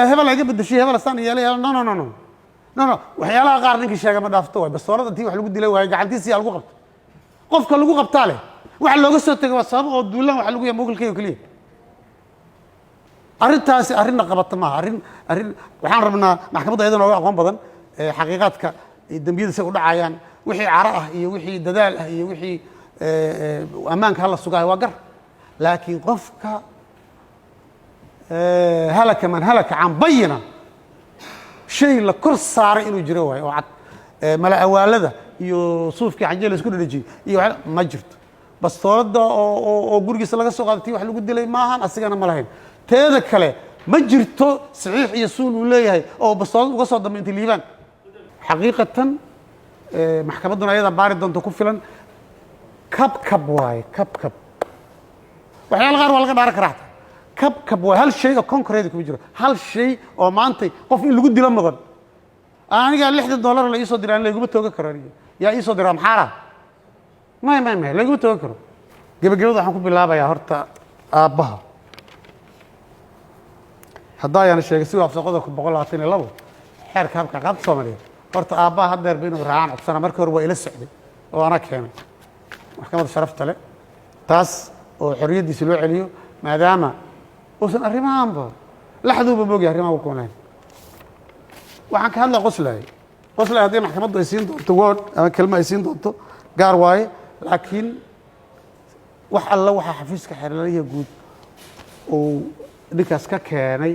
hebel ay bedeshay hebel astaan yeelay no waxyaalaha qaar ninkii shaaga ma dhaafto way bastoolada intii wax lagu dilay way gacantiisa lagu qabto qofka lagu qabtaa leh waxa looga soo tagay waa sabab oo duulaan waxa lagu yahay muwakilkayga kaliya arrintaasi arrin qabata ma arrin waxaan rabnaa maxkamadda iyadoo nooga aqoon badan xaqiiqaadka dambiyada say u dhacayaan wixii caro ah iyo wixii dadaal ah iyo wixii ammaanka hala sugaay waa gar laakiin qofka halaka man halaka can bayina shay la kor saaray inuu jiro waayo oo cad mala awaalada iyo suufkii xanjeel isku dhadhajiyey iyo ma jirto bastoolada oo gurigiisa laga soo qaadatay wax lagu dilay maahan asigana ma lahayn teeda kale ma jirto saxiix iyo suul uu leeyahay oo bastoolad uga soo dambeeyay liibaan xaqiiqatan maxkamadduna ayada baari doonto ku filan kabkab waaye kabkab waxyaala qaar waa laga dhaaran karaa kabkab waa hal shay oo concrete ku jiro hal shay oo maantay qof in lagu dilo mudan aniga $60 la isoo diraan layguma tooga karo yaa isoo diraa maxaara may layguma tooga karo gabagabada waxaan ku bilaabayaa horta aabbaha haddayaan sheegay si waafaqsan qodobka 122 xeerka habka ciqaabta Soomaaliyeed horta aabbaha haddeer inuu raacaan codsana markii hore waa ila socday oo ana keenay maxkamadda sharafta leh taas oo xorriyaddiisa loo celiyo maadaama uusan arrimahanba laxduuba moogyahay arrimaha u koonayn waxaan ka hadlaa qoslay haddii maxkamaddu ay siin doonto word ama kelmo ay siin doonto gaar waaye laakiin wax alla waxaa xafiiska xeerlaliya guud uu ninkaas ka keenay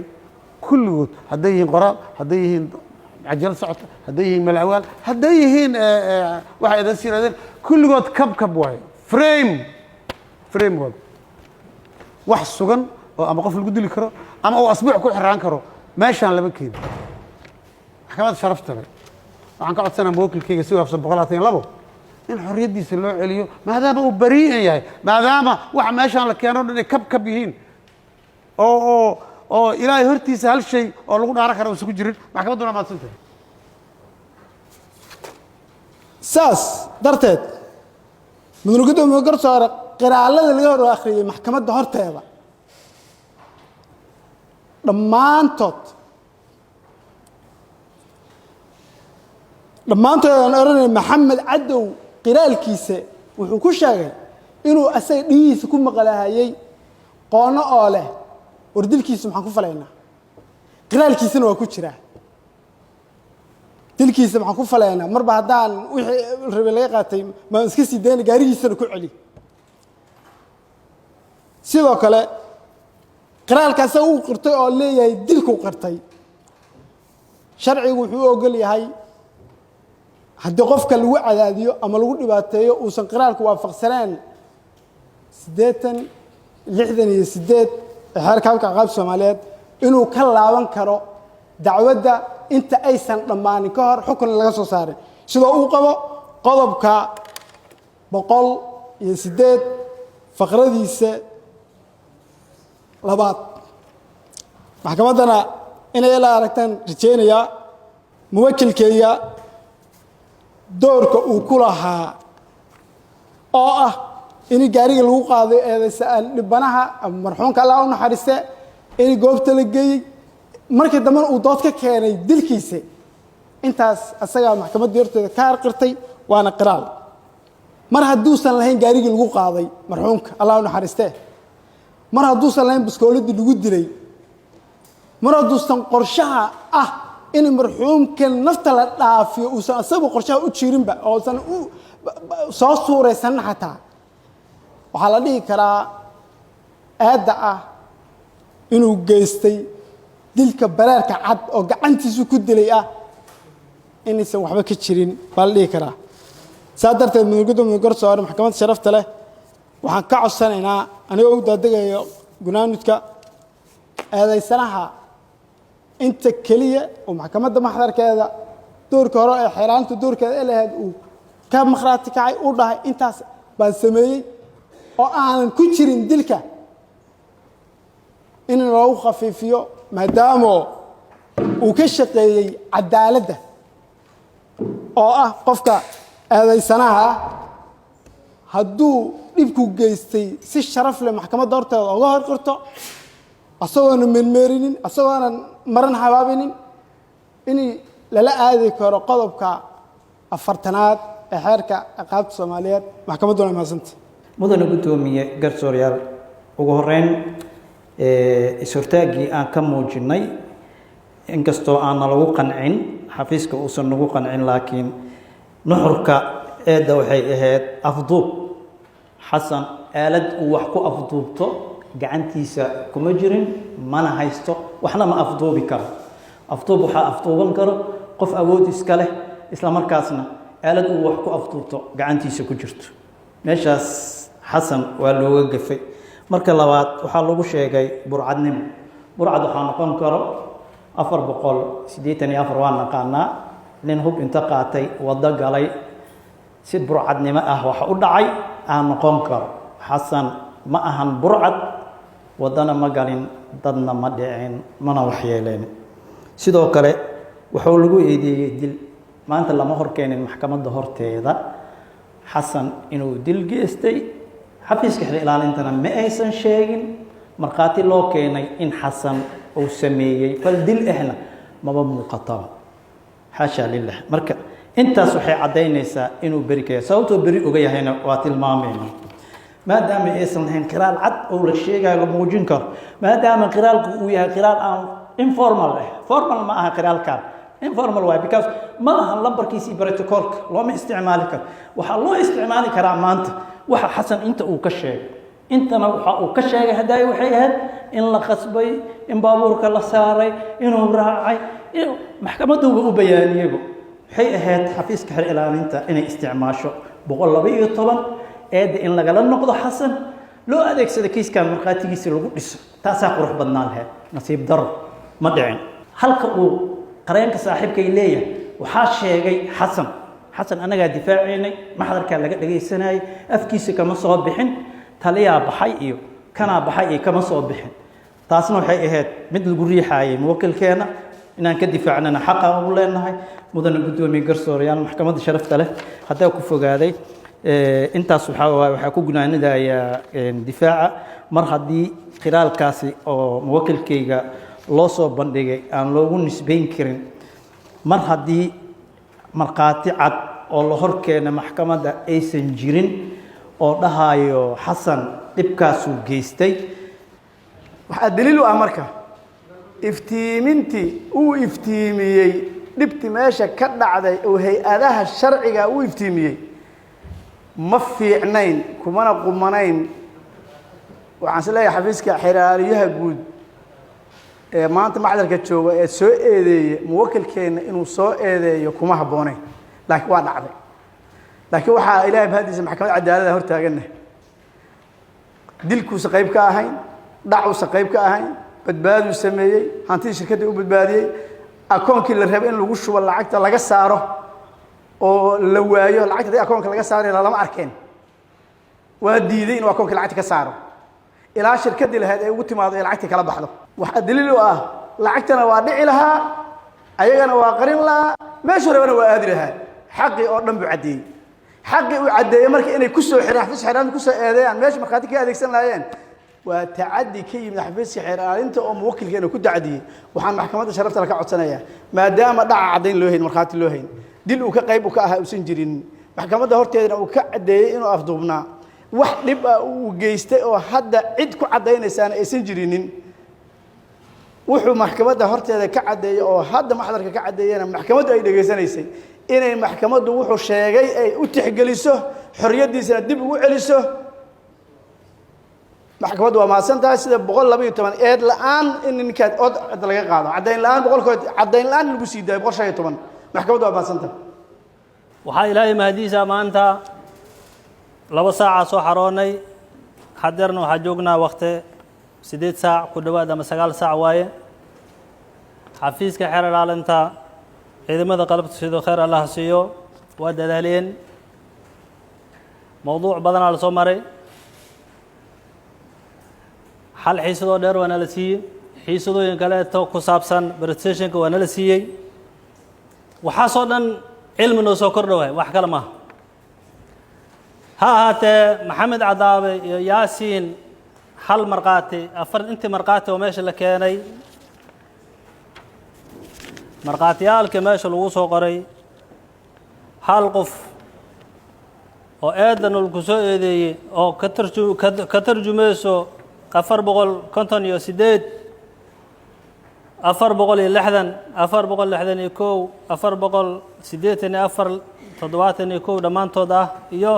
kulligood hadday yihiin qoraal hadday yihiin cajal socota hadday yihiin malawaal hadday yihiin waxay idan siiraadeen kulligood kabkab waaye framework wax sugan oo ama qof lagu dili karo ama uu asbuuc ku xiraan karo meeshaan lama keeni maxkamadda sharafta leh waxaan ka codsanaa mawakilkayga si waafsan 122 in xorriyaddiisa loo celiyo maadaama uu barii'an yahay maadaama waxa meeshaan la keeno dhan ay kabkab yihiin oo ilaahay hortiisa hal shay oo lagu dhaaran kara uusan ku jirin maxkamadduna maadsan tahay saas darteed mudane gudoomiye garsoore qiraallada laga hor akhriyey maxkamadda horteeda dhammaantood aan oranay maxamed cadow qiraalkiisa wuxuu ku sheegay inuu asaga dhigiisa ku maqlaahayay qoono oo leh war dilkiisa maxaan ku falaynaa qiraalkiisana waa ku jiraa dilkiisa maxaan ku falaynaa marba haddaan wixii rabay laga qaatay maan iska sii dayna gaarigiisana ku celi sidoo kale qiraalkaasa uu qirtay oo leeyahay dilku qirtay sharcigu wuxuu ogol yahay haddii qofka lagu cadaadiyo ama lagu dhibaateeyo uusan qiraalku waafaqsaneen 68 xeerka habka ciqaabta Soomaaliyeed inuu ka laaban karo dacwadda inta aysan dhammaanin ka hor xukun laga soo saaray sidoo uu qabo qodobka 108 faqradiisa labaad maxkamaddana inay la aragtaan rajeynaya muwakilkeeya doorka uu ku lahaa oo ah in gaariga lagu qaaday eedaysan dhibanaha ama marxuumka Allah u naxariiste in goobta la geeyay markii dambe uu dood ka keenay dilkiisa intaas asaga maxkamadda horteeda ka qirtay waana qiraal mar hadduusan lahayn gaariga lagu qaaday marxuumka Allah u naxariiste mar hadduusan lahayn biskooladii lagu dilay mar hadduusan qorshaha ah in marxuumkan nafta la dhaafiyo uusan asagu qorshaha u jirinba oo san soo suuraysan xataa waxaa la dhihi karaa aada ah inuu geystay dilka baraarka cad oo gacantiisu ku dilay ah inaysan waxba ka jirin baa la dhihi karaa saa darteed mudugudoomiye garsoore maxkamadda sharafta leh waxaan ka codsanaynaa anigoo u daadegayo gunaanudka eedaysanaha inta keliya oo maxkamadda maxdarkeeda doorka hore ee xeeraanta doorkeeda ee lahayd uu ka maqraati kacay u dhahay intaas baan sameeyey oo aanan ku jirin dilka in loogu khafiifiyo maadaama uu ka shaqeeyey cadaaladda oo ah qofka eedaysanaha ah hadduu dhibku geystay si sharaf leh maxkamadda horteeda uga hor qirto asagoona meelmeerinin asagoonan maran habaabinin in lala aadi karo qodobka 4aad ee xeerka ciqaabta Soomaaliyeed maxkamadduna maasanta mudane gudoomiye garsooreyaal ugu horeyn is-hortaagii aan ka muujinay inkastoo aan lagu qancin xafiiska uusan nagu qancin laakiin nuxurka eedda waxay ahayd afduub xasan aalad uu wax ku afduubto gacantiisa kuma jirin mana haysto waxna ma afduubi karo afduub waxaa afduuban karo qof awood iska leh isla markaasna aalad uu wax ku afduubto gacantiisa ku jirto meeshaas xasan waa looga gafay marka labaad waxaa lagu sheegay burcadnimo burcad waxaa noqon karo 484 waa naqaanaa nin hub inta qaatay waddo galay si burcadnimo ah waxa u dhacay aan noqon karo xasan ma ahan burcad waddana ma galin dadna ma dhicin mana waxyeeleen sidoo kale wuxuu lagu eedeeyey dil maanta lama horkeenin maxkamadda horteeda xasan inuu dil geystay xafiiska xil ilaalintana ma aysan sheegin markhaati loo keenay in xasan uu sameeyey fal dil ahna maba muuqataba xaasha lilah marka intaas waxay caddaynaysaa inuu beri ka yahay sababtoo beri uga yahayna waa tilmaamayna maadaama aysan lahayn qiraal cad oo la sheegayo la muujin karo maadaama qiraalku uu yahay qiraal aan informal formal ma aha qiraalkan informal way because ma aha lambarkiisii protocolka looma isticmaali karo waxaa loo isticmaali karaa maanta waxa xasan inta uu ka sheegay intana waxa uu ka sheegay hadday waxay ahayd in la qasbay in baabuurka la saaray inuu raacay maxkamaddu u bayaaniyay waxay ahayd xafiiska xeer ilaalinta inay isticmaasho 112 eed in lagala noqdo xasan loo adeegsado kiiskan marqaatigiisa lagu dhiso taasaa qurux badnaan lahayd nasiib daro ma dhicin halka uu qareenka saaxiibkay leeyahay waxaa sheegay xasan anagaa difaacaynay maxdarkaa laga dhagaysanayay afkiisa kama soo bixin taliyaa baxay iyo kanaa baxay iyo kama soo bixin taasna waxay ahayd mid lagu riixaayay muwakilkeena inaan ka difaacnana xaqa ugu leenahay mudana guddoomiye garsoorayaal maxkamadda sharafta leh haddaa ku fogaaday intaas waxaa ku gunaanadayaa difaaca mar haddii qiraalkaasi oo muwakilkayga loo soo bandhigay aan loogu nisbayn karin mar haddii markhaati cad oo la horkeena maxkamadda aysan jirin oo dhahayo xasan dhibkaasuu geystay waxaa daliil u ah marka iftiimintii uu iftiimiyey dhibti meesha ka dhacday oo hay-adaha sharciga uu iftiimiyey ma fiicnayn kumana qumanayn waxaan is leeyahay xafiiska xeraaliyaha guud ee maanta macdarka jooga ee soo eedeeyey muwakilkeena inuu soo eedeeyo kuma habboonayn laakiin waa dhacday laakiin waxaa ilaahay bahadiisa maxkamad cadaalada hortaaganna dilkuusa qayb ka ahayn dhacuusa qayb ka ahayn badbaaduu sameeyey hantidii shirkadda u badbaadiyey akoonkii la rabay in lagu shubo lacagta laga saaro oo la waayo lacagta hadii akoonka laga saarayo lama arkeen waa diiday inuu akoonka lacagta ka saaro ilaa shirkaddii lahayd ay ugu timaado ee lacagtii kala baxdo waxaa daliil u ah lacagtana waa dhici lahaa ayagana waa qarin lahaa meeshu rabana waa aadi lahaa xaqii oo dhan buu caddeeyey xaqii uu caddeeyey marka inay ku soo xiraan xafiiska xeeraalinta ku soo eedeeyaan meesha markhaati ka adeegsan lahaayeen waa tacaddi ka yimid xafiiska xeeraalinta oo muwakilkeena ku dacdiyey waxaan maxkamadda sharafta ka codsanayaa maadaama dhaca caddayn loo hayn markhaati loo hayn dil uu ka qayb u ka ahaa uusan jirin maxkamadda horteedana uu ka caddeeyey inuu afduubnaa wax dhib ah uu geystay oo hadda cid ku caddaynaysaana aysan jirinin wuxuu maxkamadda horteeda ka caddeeyey oo hadda maxdarka ka caddeeyena maxkamaddu ay dhegaysanaysay inay maxkamaddu wuxuu sheegay ay u tixgeliso xorriyaddiisana dib ugu celiso maxkamaddu waa mahadsan tahay sida 112 eed la'aan in ninkaad od laga qaado caddayn la'aan 100 caddayn la'aan lagu sii daayo 115 maxkamaddu waa mahadsan tahay waxaa ilaahay mahadiisa maanta 2 saaca soo xaroonay hadeerna waxaa joognaa waqti 8 saac ku dhawaad ama 9 saac waaye xafiiska xeer ilaalinta ciidamada qalabka sidoo khayr allah siiyo waa dadaaleen mowduuc badanaa la soo maray hal xiisadoo dheer waana la siiyey xiisadooyin kaleeto ku saabsan presentationka waana la siiyey waxaasoo dhan cilmi noo soo kordha waay wax kale maaha ha ahaatee maxamed cadaabe iyo yaasiin hal markhaati intii markhaati oo meesha la keenay markhaatiyaalka meesha lagu soo qoray hal qof oo eedan lagu soo eedeeyey oo ka tarjumayso 458 460 461 484 74 dhammaantood ah iyo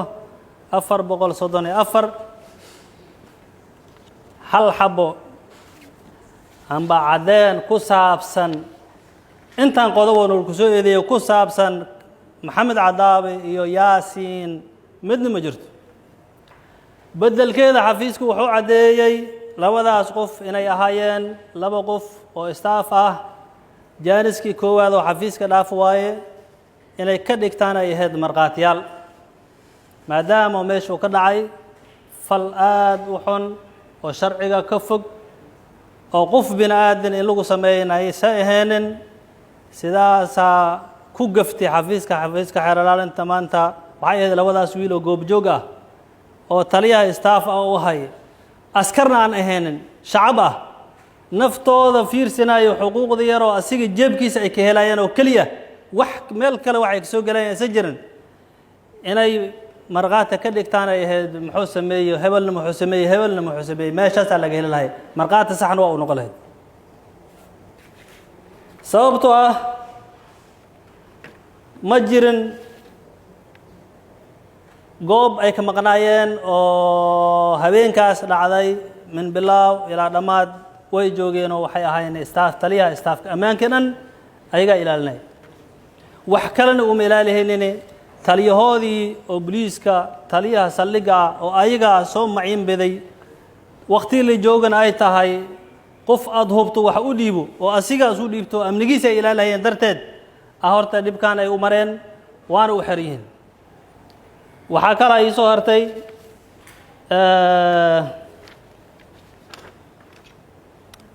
434 hal xabo amba caddeen ku saabsan intaan qodoboon lagu soo eedeeyey ku saabsan maxamed cadaabe iyo yaasiin midna ma jirto beddelkeeda xafiisku wuxuu caddeeyey labadaas qof inay ahaayeen 2 qof oo staff ah jaaniskii koowaad oo xafiiska dhaaf waaye inay ka dhigtaan ay ahayd markhaatiyaal maadaama meeshuu ka dhacay fal aad u xun oo sharciga ka fog oo qof bini aadan in lagu sameeyay sa aheenin sidaasaa ku gaftay xafiiska xeer ilaalinta maanta waxay ahayd labadaas wiil oo goobjoog ah oo taliyaha staff ah u hay askarna aan aheenin shacab ah naftooda fiirsanayo xuquuqda yar oo asiga jeebkiisa ay ka helayaan oo kaliya wax meel kale waxay ka soo galayaan isa jirin inay marqaata ka dhigtaan ay ahayd muxuu sameeyey hebelna muxuu sameeyey hebelna muxuu sameeyey meeshaasaa laga heli lahay marqaata saxna waa u noqon lahayd sababtoo ah ma jirin goob ay ka maqnaayeen oo habeenkaas dhacday min bilaaw ilaa dhammaad way joogeen oo waxay ahaayeen staff taliyaha staffka ammaankii dhan ayagaa ilaalinay wax kalena uma ilaalihaynin taliyahoodii oo booliiska taliyaha saldhigga ah oo ayagaa soo maciin biday waqtigii la joogana ay tahay qof aad hubto wax u dhiibo oo asigaas u dhiibto amnigiisa ay ilaalihayeen darteed horta dhibkaan ay u mareen waana u xer yihiin waxaa kale ay soo hartay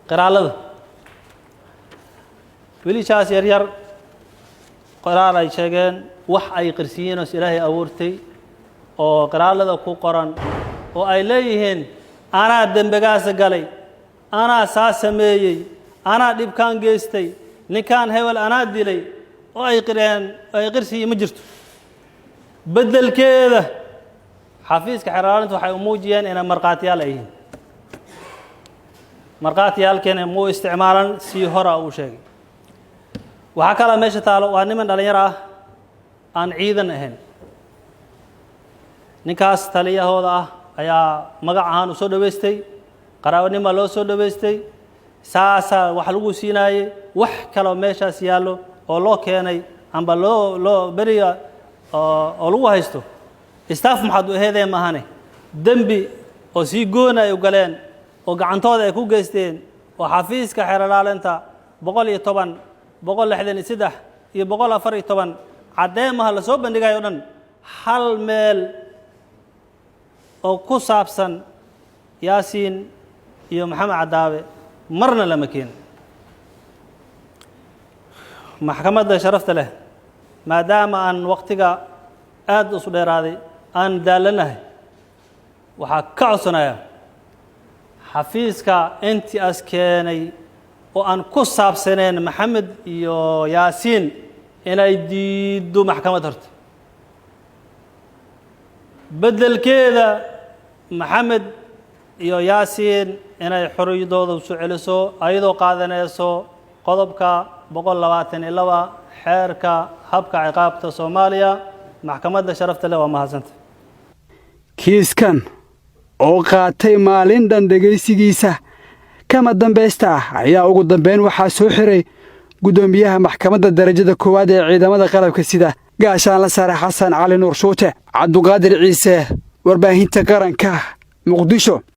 qiraalada wiilashaas yaryar qoraal ay sheegeen wax ay qirsiyiin oo ilaahay abuurtay oo qiraalada ku qoran oo ay leeyihiin anaa dembigaasa galay anaa saa sameeyey anaa dhibkaan geystay ninkaan hebel anaa dilay oo ay qireen oo ay qirsiyiin ma jirto beddelkeeda xafiiska xeraalinta waxay u muujiyeen inay markhaatiyaal ay yihiin markhaatiyaalkeena muu isticmaalan sii hora uu sheegay waxaa kalaa meesha taalo waa niman dhallinyaro ah aan ciidan ahayn ninkaas taliyahooda ah ayaa magac ahaan u soo dhawaystay qaraabanima loo soo dhawaystay saasaa wax lagu siinaayey wax kaloo meeshaas yaallo oo loo keenay amba loo beriga oo lagu haysto staff maxaad u aheedeen maahane dembi oo sii goona ay u galeen oo gacantooda ay ku geysteen oo xafiiska xeer ilaalinta 110 163 iyo 114 caddeemaha la soo bandhigayo dhan hal meel oo ku saabsan yaasiin iyo maxamed cadaabe marna lama keenin maxkamadda sharafta leh maadaama aan waqtiga aad isu dheeraaday aan daalanahay waxaa ka codsanayaa xafiiska intii as keenay oo aan ku saabsaneen maxamed iyo yaasiin inay diiddo maxkamad horta beddelkeeda maxamed iyo yaasiin inay xorriyadooda soo celiso ayadoo qaadanayso qodobka 122 xeerka habka ciqaabta Soomaaliya maxkamadda sharafta leh waa mahadsanta kiiskan oo qaatay maalin dhan dhegaysigiisa kama dambaysta ah ayaa ugu dambeyn waxaa soo xiray gudoomiyaha maxkamadda darajada koowaad ee ciidamada qalabka sida gaashaanle sare xasan cali nuur shuute cabduqaadir ciise warbaahinta qaranka muqdisho